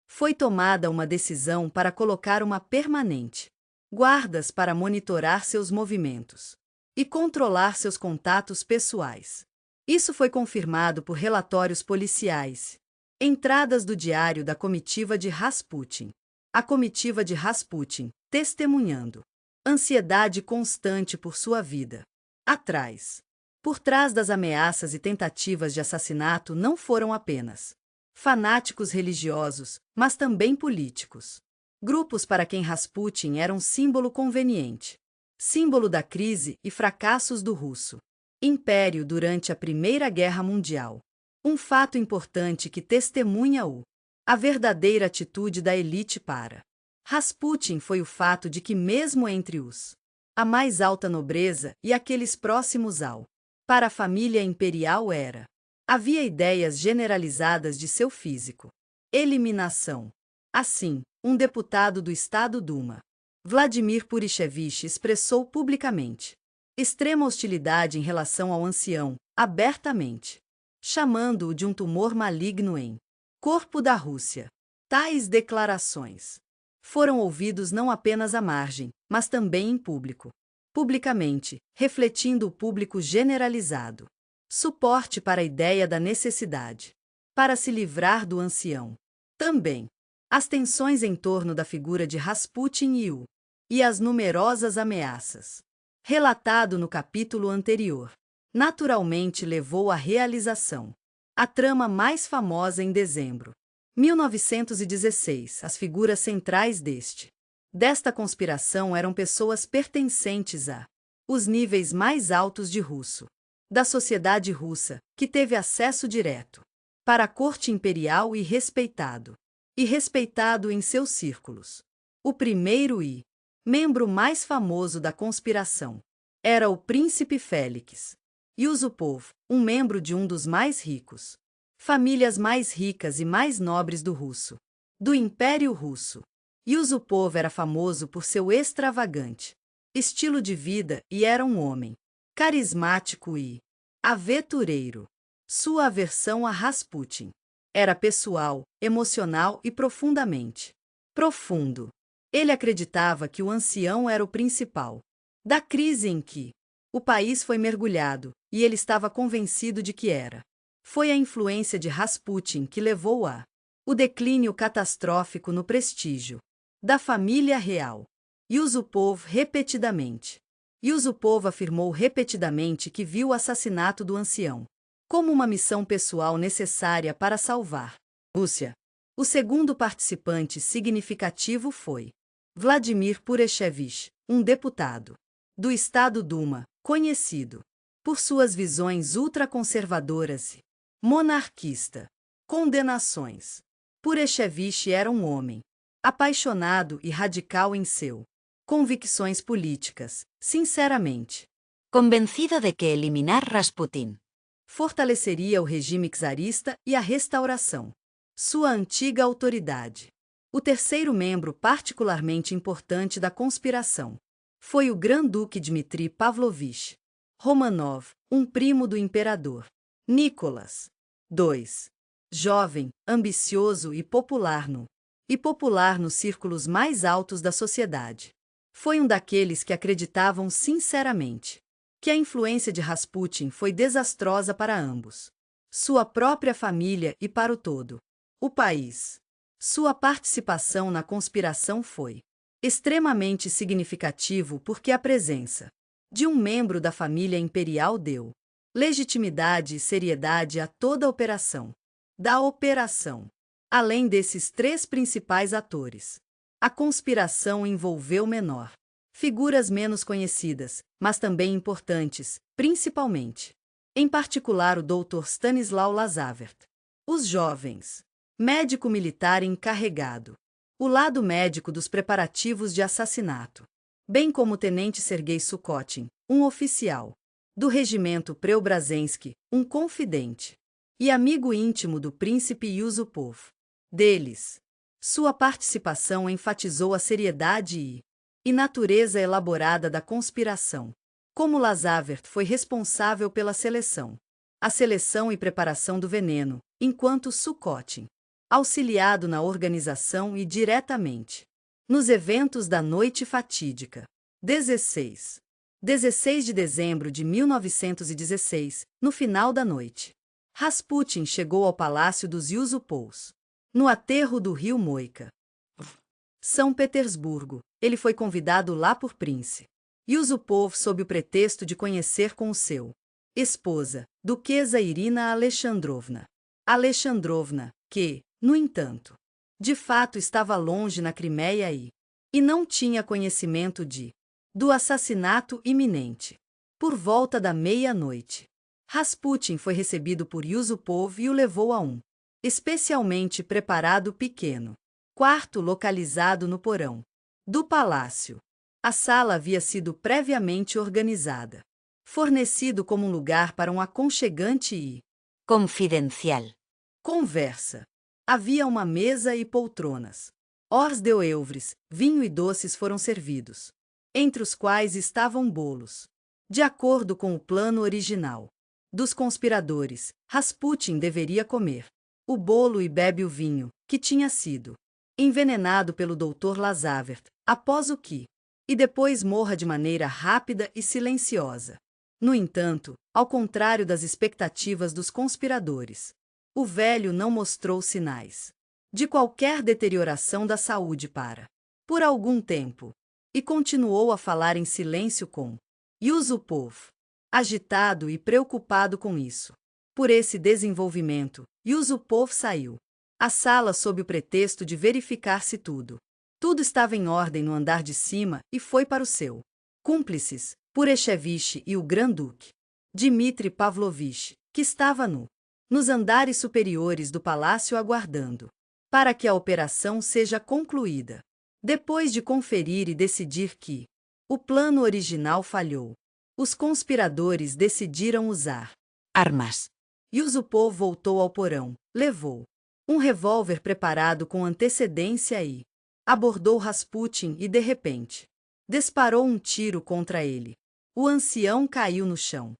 Foi tomada uma decisão para colocar uma permanente guardas para monitorar seus movimentos e controlar seus contatos pessoais. Isso foi confirmado por relatórios policiais. Entradas do diário da comitiva de Rasputin. A comitiva de Rasputin, testemunhando ansiedade constante por sua vida. Por trás das ameaças e tentativas de assassinato não foram apenas fanáticos religiosos, mas também políticos. Grupos para quem Rasputin era um símbolo conveniente. Símbolo da crise e fracassos do russo império durante a Primeira Guerra Mundial. Um fato importante que testemunha a verdadeira atitude da elite para Rasputin foi o fato de que, mesmo entre a mais alta nobreza e aqueles próximos para a família imperial, havia ideias generalizadas de seu físico. Eliminação. Assim, um deputado do Estado Duma, Vladimir Purishevich, expressou publicamente extrema hostilidade em relação ao ancião, abertamente, chamando-o de um tumor maligno em corpo da Rússia. Tais declarações foram ouvidos não apenas à margem, mas também em público, publicamente, refletindo o público generalizado. Suporte para a ideia da necessidade para se livrar do ancião. Também, as tensões em torno da figura de Rasputin e as numerosas ameaças, relatado no capítulo anterior, naturalmente levou à realização. A trama mais famosa em dezembro 1916. As figuras centrais desta conspiração eram pessoas pertencentes os níveis mais altos da sociedade russa, que teve acesso direto para a corte imperial e respeitado em seus círculos. O primeiro membro mais famoso da conspiração era o príncipe Félix Yusupov, um membro de um dos mais ricos famílias mais ricas e mais nobres do Império Russo. Yusupov era famoso por seu extravagante estilo de vida e era um homem carismático e aventureiro. Sua aversão a Rasputin era pessoal, emocional e profundamente profundo. Ele acreditava que o ancião era o principal da crise em que o país foi mergulhado, e ele estava convencido de que foi a influência de Rasputin que levou o declínio catastrófico no prestígio da família real. Yusupov afirmou repetidamente que viu o assassinato do ancião como uma missão pessoal necessária para salvar Rússia. O segundo participante significativo foi Vladimir Purishevich, um deputado do Estado Duma, conhecido por suas visões ultraconservadoras e monarquista. Condenações. Pureshevich era um homem apaixonado e radical em seu convicções políticas, sinceramente. Convencido de que eliminar Rasputin Fortaleceria o regime czarista e a restauração. Sua antiga autoridade. O terceiro membro particularmente importante da conspiração foi o Grand-Duque Dmitri Pavlovich Romanov, um primo do imperador Nicolas II. Jovem, ambicioso e popular nos círculos mais altos da sociedade. Foi um daqueles que acreditavam sinceramente que a influência de Rasputin foi desastrosa para ambos, sua própria família e para o todo o país. Sua participação na conspiração foi extremamente significativo porque a presença de um membro da família imperial deu legitimidade e seriedade a toda a operação. Além desses três principais atores, a conspiração envolveu figuras menos conhecidas, mas também importantes, principalmente, em particular o Dr. Stanislau Lazavert. Os jovens. Médico militar encarregado. O lado médico dos preparativos de assassinato. Bem como o tenente Sergei Sukhotin, um oficial do regimento Preobrazhensky, um confidente e amigo íntimo do príncipe Yusupov. Deles, sua participação enfatizou a seriedade e natureza elaborada da conspiração. Como Lazavert foi responsável pela a seleção e preparação do veneno, enquanto Sukhotin, auxiliado na organização e diretamente nos eventos da noite fatídica. 16 de dezembro de 1916, no final da noite, Rasputin chegou ao palácio dos Yusupovs, no aterro do rio Moika, São Petersburgo. Ele foi convidado lá por Prince Yusupov sob o pretexto de conhecer com seu esposa, Duquesa Irina Alexandrovna. Que, no entanto, de fato estava longe na Crimeia e não tinha conhecimento do assassinato iminente. Por volta da meia-noite, Rasputin foi recebido por Yusupov e o levou a um especialmente preparado pequeno quarto localizado no porão do palácio. A sala havia sido previamente organizada, fornecido como um lugar para um aconchegante e confidencial conversa. Havia uma mesa e poltronas. Hors d'oeuvres, vinho e doces foram servidos, entre os quais estavam bolos. De acordo com o plano original dos conspiradores, Rasputin deveria comer o bolo e bebe o vinho, que tinha sido envenenado pelo Dr. Lazavert, após o que, e depois morra de maneira rápida e silenciosa. No entanto, ao contrário das expectativas dos conspiradores, o velho não mostrou sinais de qualquer deterioração da saúde por algum tempo, e continuou a falar em silêncio com Yusupov, agitado e preocupado com isso. Por esse desenvolvimento, Yusupov saiu a sala sob o pretexto de verificar se tudo estava em ordem no andar de cima e foi para o seu cúmplices, Pureshevich e o Grand-Duque Dmitri Pavlovich, que estava nos andares superiores do palácio aguardando para que a operação seja concluída. Depois de conferir e decidir que o plano original falhou, os conspiradores decidiram usar armas. Yusupov voltou ao porão, levou um revólver preparado com antecedência e abordou Rasputin e, de repente, disparou um tiro contra ele. O ancião caiu no chão.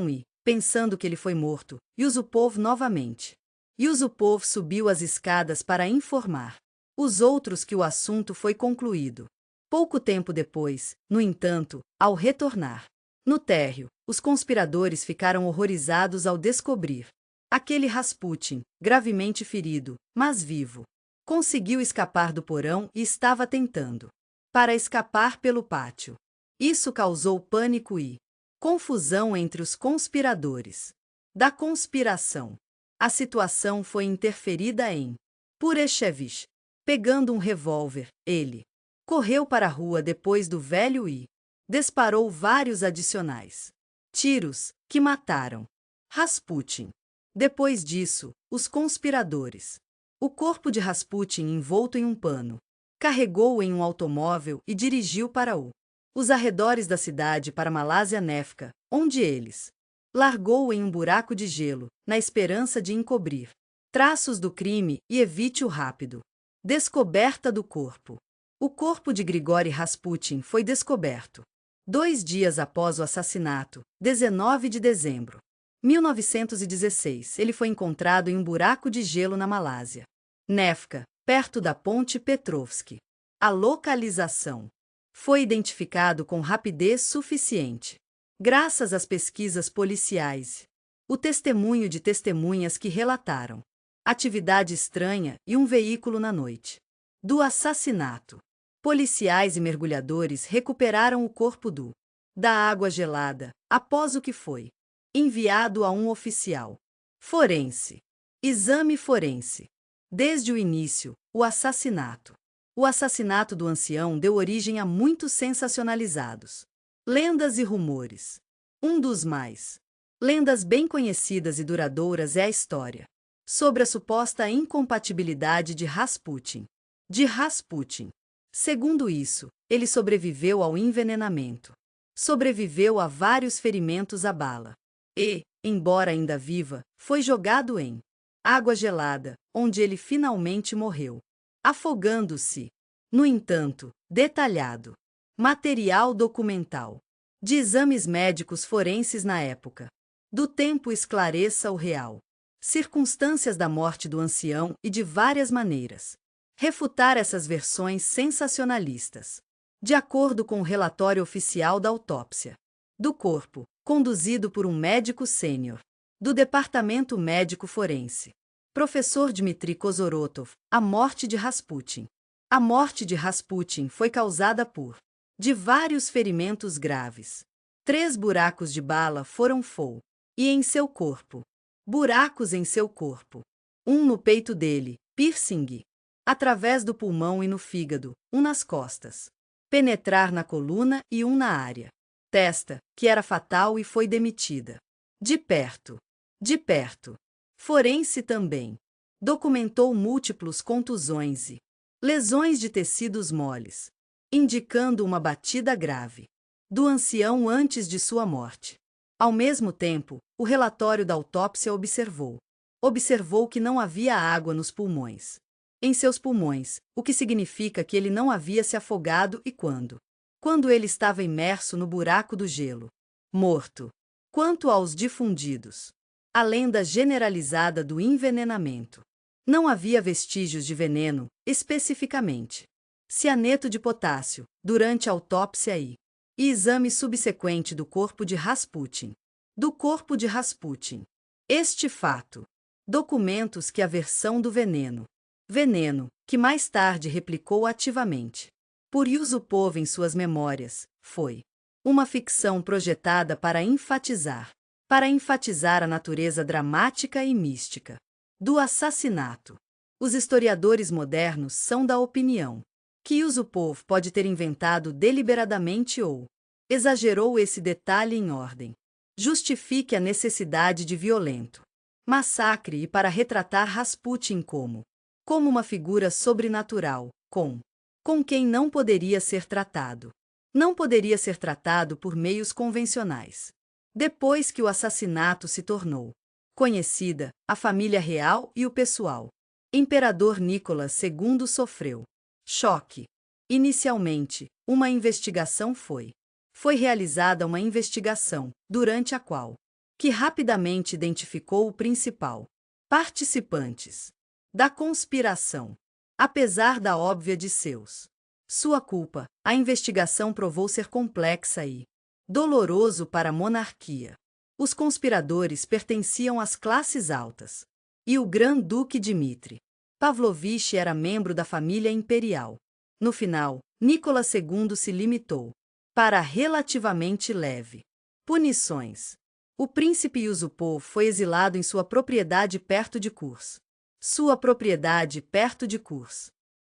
E, pensando que ele foi morto, Yusupov novamente. Yusupov subiu as escadas para informar os outros que o assunto foi concluído. Pouco tempo depois, no entanto, ao retornar no térreo, os conspiradores ficaram horrorizados ao descobrir aquele Rasputin, gravemente ferido, mas vivo. Conseguiu escapar do porão e estava tentando para escapar pelo pátio. Isso causou pânico e confusão entre os conspiradores da conspiração. A situação foi interferida em Pureshevich. Pegando um revólver, ele correu para a rua depois do velho e disparou vários adicionais tiros, que mataram Rasputin. Depois disso, os conspiradores O corpo de Rasputin envolto em um pano. Carregou-o em um automóvel e dirigiu para os arredores da cidade para Malásia Néfca, onde eles largou-o em um buraco de gelo, na esperança de encobrir traços do crime e evite o rápido descoberta do corpo. O corpo de Grigori Rasputin foi descoberto 2 dias após o assassinato, 19 de dezembro de 1916. Ele foi encontrado em um buraco de gelo na Malásia Néfca, perto da ponte Petrovsk. A localização foi identificado com rapidez suficiente, graças às pesquisas policiais. O testemunho de testemunhas que relataram atividade estranha e um veículo na noite do assassinato. Policiais e mergulhadores recuperaram o corpo da água gelada, após o que foi enviado a um oficial forense. Exame forense. Desde o início, o assassinato do ancião deu origem a muitos sensacionalizados lendas e rumores. Um dos mais lendas bem conhecidas e duradouras é a história sobre a suposta incompatibilidade de Rasputin. Segundo isso, ele sobreviveu ao envenenamento. Sobreviveu a vários ferimentos à bala. E, embora ainda viva, foi jogado em água gelada, onde ele finalmente morreu, afogando-se. No entanto, detalhado material documental de exames médicos forenses na época do tempo esclareça o real circunstâncias da morte do ancião e de várias maneiras refutar essas versões sensacionalistas. De acordo com o relatório oficial da autópsia do corpo, conduzido por um médico sênior do Departamento Médico Forense, professor Dmitry Kozorotov, a morte de Rasputin. A morte de Rasputin foi causada por de vários ferimentos graves. 3 buracos de bala foram e em seu corpo. Buracos em seu corpo. Um no peito dele, piercing, através do pulmão e no fígado, um nas costas. Penetrar na coluna e um na área testa, que era fatal e foi demitida. De perto. Forense também documentou múltiplos contusões e lesões de tecidos moles, indicando uma batida grave do ancião antes de sua morte. Ao mesmo tempo, o relatório da autópsia observou que não havia água nos pulmões. Em seus pulmões, o que significa que ele não havia se afogado e quando ele estava imerso no buraco do gelo, morto. Quanto aos difundidos, a lenda generalizada do envenenamento. Não havia vestígios de veneno, especificamente cianeto de potássio, durante a autópsia e exame subsequente do corpo de Rasputin. Este fato. Documentos que a versão do veneno, que mais tarde replicou ativamente por Yusupov em suas memórias, foi uma ficção projetada para enfatizar a natureza dramática e mística do assassinato. Os historiadores modernos são da opinião que Yusupov pode ter inventado deliberadamente ou exagerou esse detalhe em ordem justifique a necessidade de violento massacre e para retratar Rasputin como uma figura sobrenatural, com quem não poderia ser tratado. Não poderia ser tratado por meios convencionais. Depois que o assassinato se tornou conhecida, a família real e o pessoal. Imperador Nicolas II sofreu choque. Inicialmente, uma investigação foi realizada durante a qual que rapidamente identificou o principal participantes da conspiração. Apesar da óbvia de sua culpa, a investigação provou ser complexa e doloroso para a monarquia. Os conspiradores pertenciam às classes altas, e o Grão-Duque Dmitri Pavlovich era membro da família imperial. No final, Nicolas II se limitou para relativamente leve punições. O príncipe Yusupov foi exilado em sua propriedade perto de Kurs.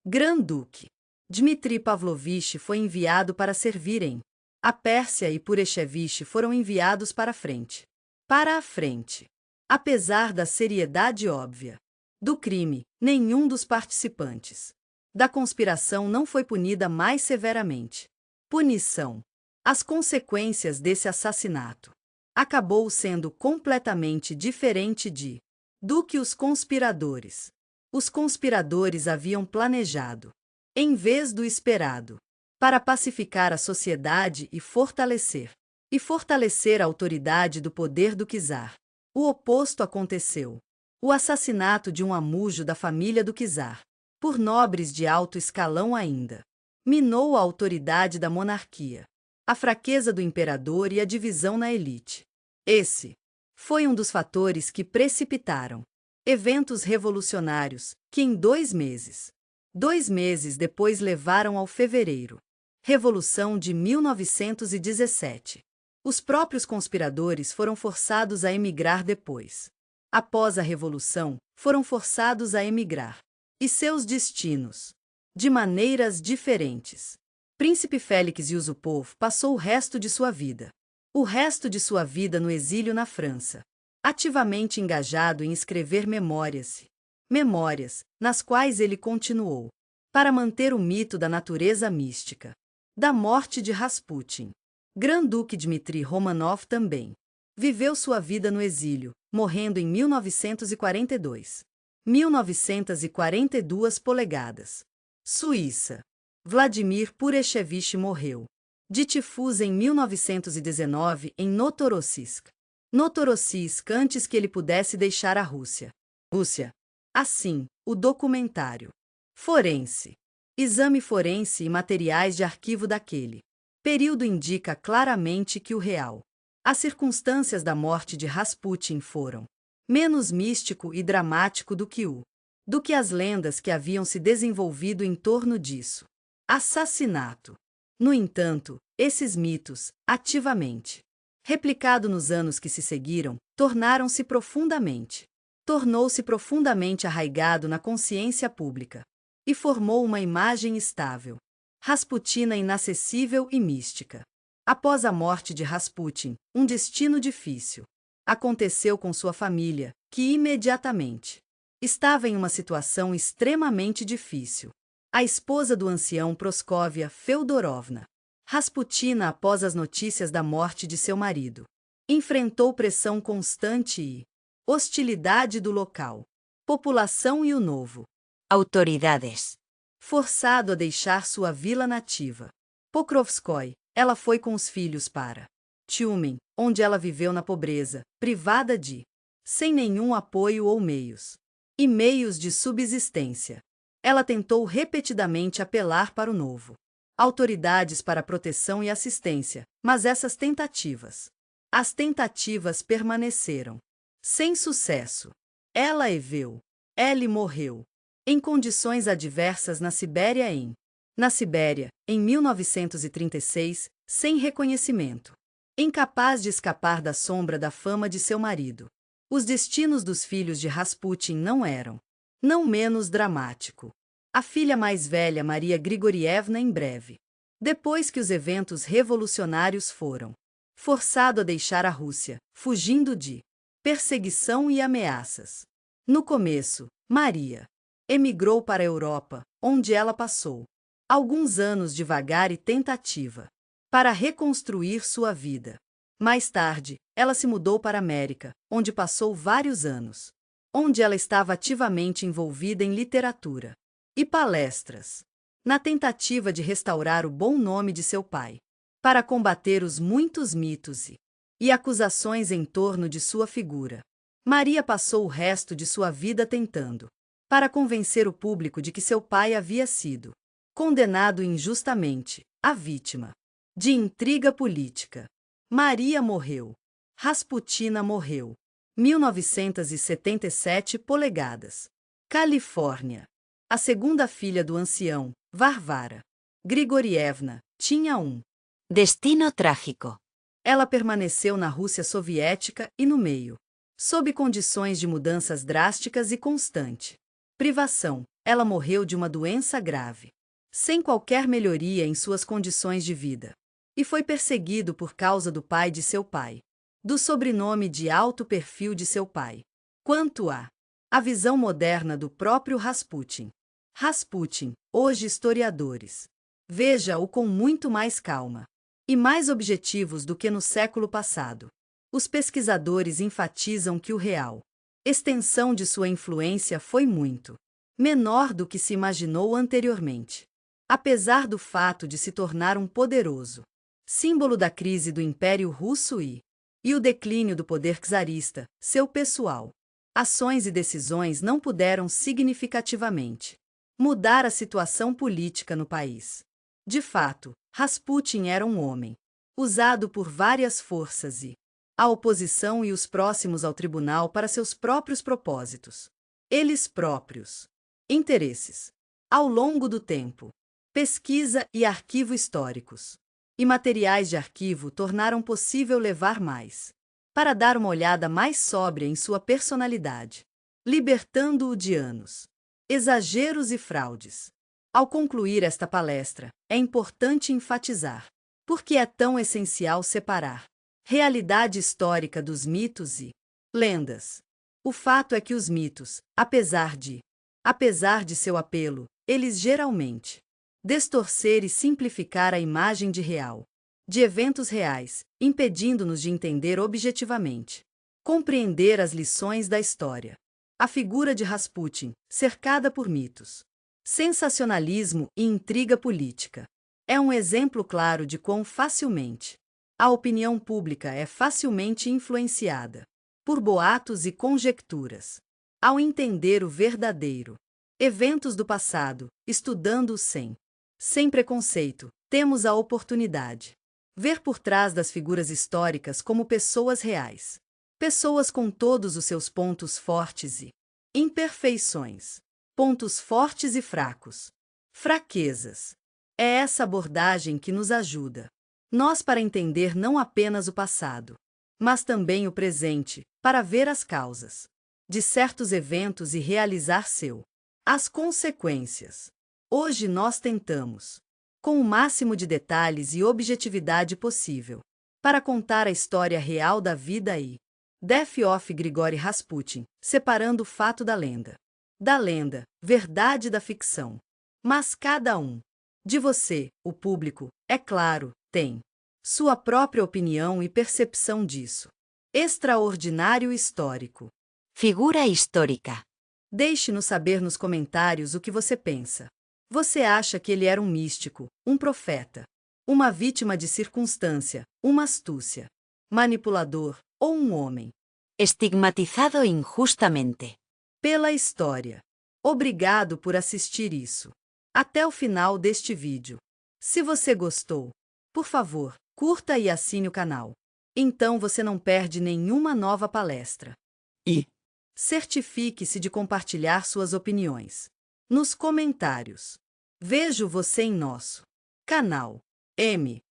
Grão-Duque Dmitri Pavlovich foi enviado para servir em a Pérsia e Pureshevich foram enviados para a frente. Apesar da seriedade óbvia Do crime, nenhum dos participantes da conspiração não foi punida mais severamente. Punição. As consequências desse assassinato acabou sendo completamente diferente do que os conspiradores. Os conspiradores haviam planejado, em vez do esperado, para pacificar a sociedade e fortalecer a autoridade do poder do czar. O oposto aconteceu. O assassinato de um amujo da família do czar, por nobres de alto escalão ainda, minou a autoridade da monarquia, a fraqueza do imperador e a divisão na elite. Esse foi um dos fatores que precipitaram eventos revolucionários que em 2 meses depois levaram ao fevereiro, Revolução de 1917. Os próprios conspiradores foram forçados a emigrar depois. Após a Revolução, foram forçados a emigrar. E seus destinos? De maneiras diferentes. Príncipe Félix Yusupov passou o resto de sua vida no exílio na França, ativamente engajado em escrever memórias, nas quais ele continuou, para manter o mito da natureza mística, da morte de Rasputin. Grand-Duque Dmitri Romanov também viveu sua vida no exílio, morrendo em 1942. 1942 polegadas. Suíça. Vladimir Pureshevich morreu de tifus em 1919 em Novorossiysk, antes que ele pudesse deixar a Rússia. Assim, o documentário forense, exame forense e materiais de arquivo daquele período indica claramente que as circunstâncias da morte de Rasputin foram menos místico e dramático do que as lendas que haviam se desenvolvido em torno disso. Assassinato. No entanto, esses mitos, ativamente replicado nos anos que se seguiram, tornou-se profundamente arraigado na consciência pública e formou uma imagem estável, Rasputina inacessível e mística. Após a morte de Rasputin, um destino difícil aconteceu com sua família, que imediatamente estava em uma situação extremamente difícil. A esposa do ancião Praskovia Feodorovna, Rasputina, após as notícias da morte de seu marido, enfrentou pressão constante e hostilidade do local, população e o novo Autoridades. forçado a deixar sua vila nativa, Pokrovskoy. Ela foi com os filhos para Tiumen, onde ela viveu na pobreza, privada sem nenhum apoio ou meios de subsistência. Ela tentou repetidamente apelar para o novo autoridades para proteção e assistência, mas as tentativas permaneceram sem sucesso. Ele morreu em condições adversas na Sibéria em 1936, sem reconhecimento. Incapaz de escapar da sombra da fama de seu marido. Os destinos dos filhos de Rasputin não menos dramático. A filha mais velha, Maria Grigorievna, em breve, depois que os eventos revolucionários foram forçado a deixar a Rússia, fugindo de perseguição e ameaças. No começo, Maria emigrou para a Europa, onde ela passou alguns anos devagar e tentativa para reconstruir sua vida. Mais tarde, ela se mudou para a América, onde passou vários anos, onde ela estava ativamente envolvida em literatura e palestras, na tentativa de restaurar o bom nome de seu pai, para combater os muitos mitos e acusações em torno de sua figura. Maria passou o resto de sua vida tentando para convencer o público de que seu pai havia sido condenado injustamente, a vítima de intriga política. Maria morreu. Rasputina morreu. 1977 polegadas. Califórnia. A segunda filha do ancião, Varvara Grigorievna, tinha um Destino trágico. Ela permaneceu na Rússia soviética e no meio, sob condições de mudanças drásticas e constante privação. Ela morreu de uma doença grave, sem qualquer melhoria em suas condições de vida, e foi perseguido por causa do pai de seu pai, do sobrenome de alto perfil de seu pai. Quanto A visão moderna do próprio Rasputin. Rasputin, hoje historiadores. Veja-o com muito mais calma e mais objetivos do que no século passado. Os pesquisadores enfatizam que o real extensão de sua influência foi muito menor do que se imaginou anteriormente. Apesar do fato de se tornar um poderoso símbolo da crise do Império Russo e o declínio do poder czarista, seu pessoal, ações e decisões não puderam significativamente mudar a situação política no país. De fato, Rasputin era um homem usado por várias forças e a oposição e os próximos ao tribunal para seus próprios propósitos. Eles próprios. Interesses. Ao longo do tempo, pesquisa e arquivo históricos e materiais de arquivo tornaram possível levar mais para dar uma olhada mais sóbria em sua personalidade, libertando-o de anos, exageros e fraudes. Ao concluir esta palestra, é importante enfatizar por que é tão essencial separar realidade histórica dos mitos e lendas. O fato é que os mitos, apesar de seu apelo, eles geralmente distorcer e simplificar a imagem de eventos reais, impedindo-nos de entender objetivamente, compreender as lições da história. A figura de Rasputin, cercada por mitos, sensacionalismo e intriga política, é um exemplo claro de quão facilmente a opinião pública é facilmente influenciada por boatos e conjecturas. Ao entender o verdadeiro eventos do passado, estudando-os sem preconceito, temos a oportunidade ver por trás das figuras históricas como pessoas reais, pessoas com todos os seus pontos fortes e imperfeições, pontos fortes e fracos, fraquezas. É essa abordagem que nos ajuda para entender não apenas o passado, mas também o presente, para ver as causas de certos eventos e realizar as consequências. Hoje nós tentamos, com o máximo de detalhes e objetividade possível, para contar a história real da vida e Death of Grigory Rasputin, separando o fato da lenda, verdade da ficção. Mas cada um de você, o público, é claro, tem sua própria opinião e percepção disso. Extraordinário histórico. Figura histórica. Deixe-nos saber nos comentários o que você pensa. Você acha que ele era um místico, um profeta, uma vítima de circunstância, uma astúcia, manipulador ou um homem Estigmatizado injustamente. pela história? Obrigado por assistir isso até o final deste vídeo. Se você gostou, por favor, curta e assine o canal. Então você não perde nenhuma nova palestra. E Certifique-se de compartilhar suas opiniões nos comentários. Vejo você em nosso canal. M.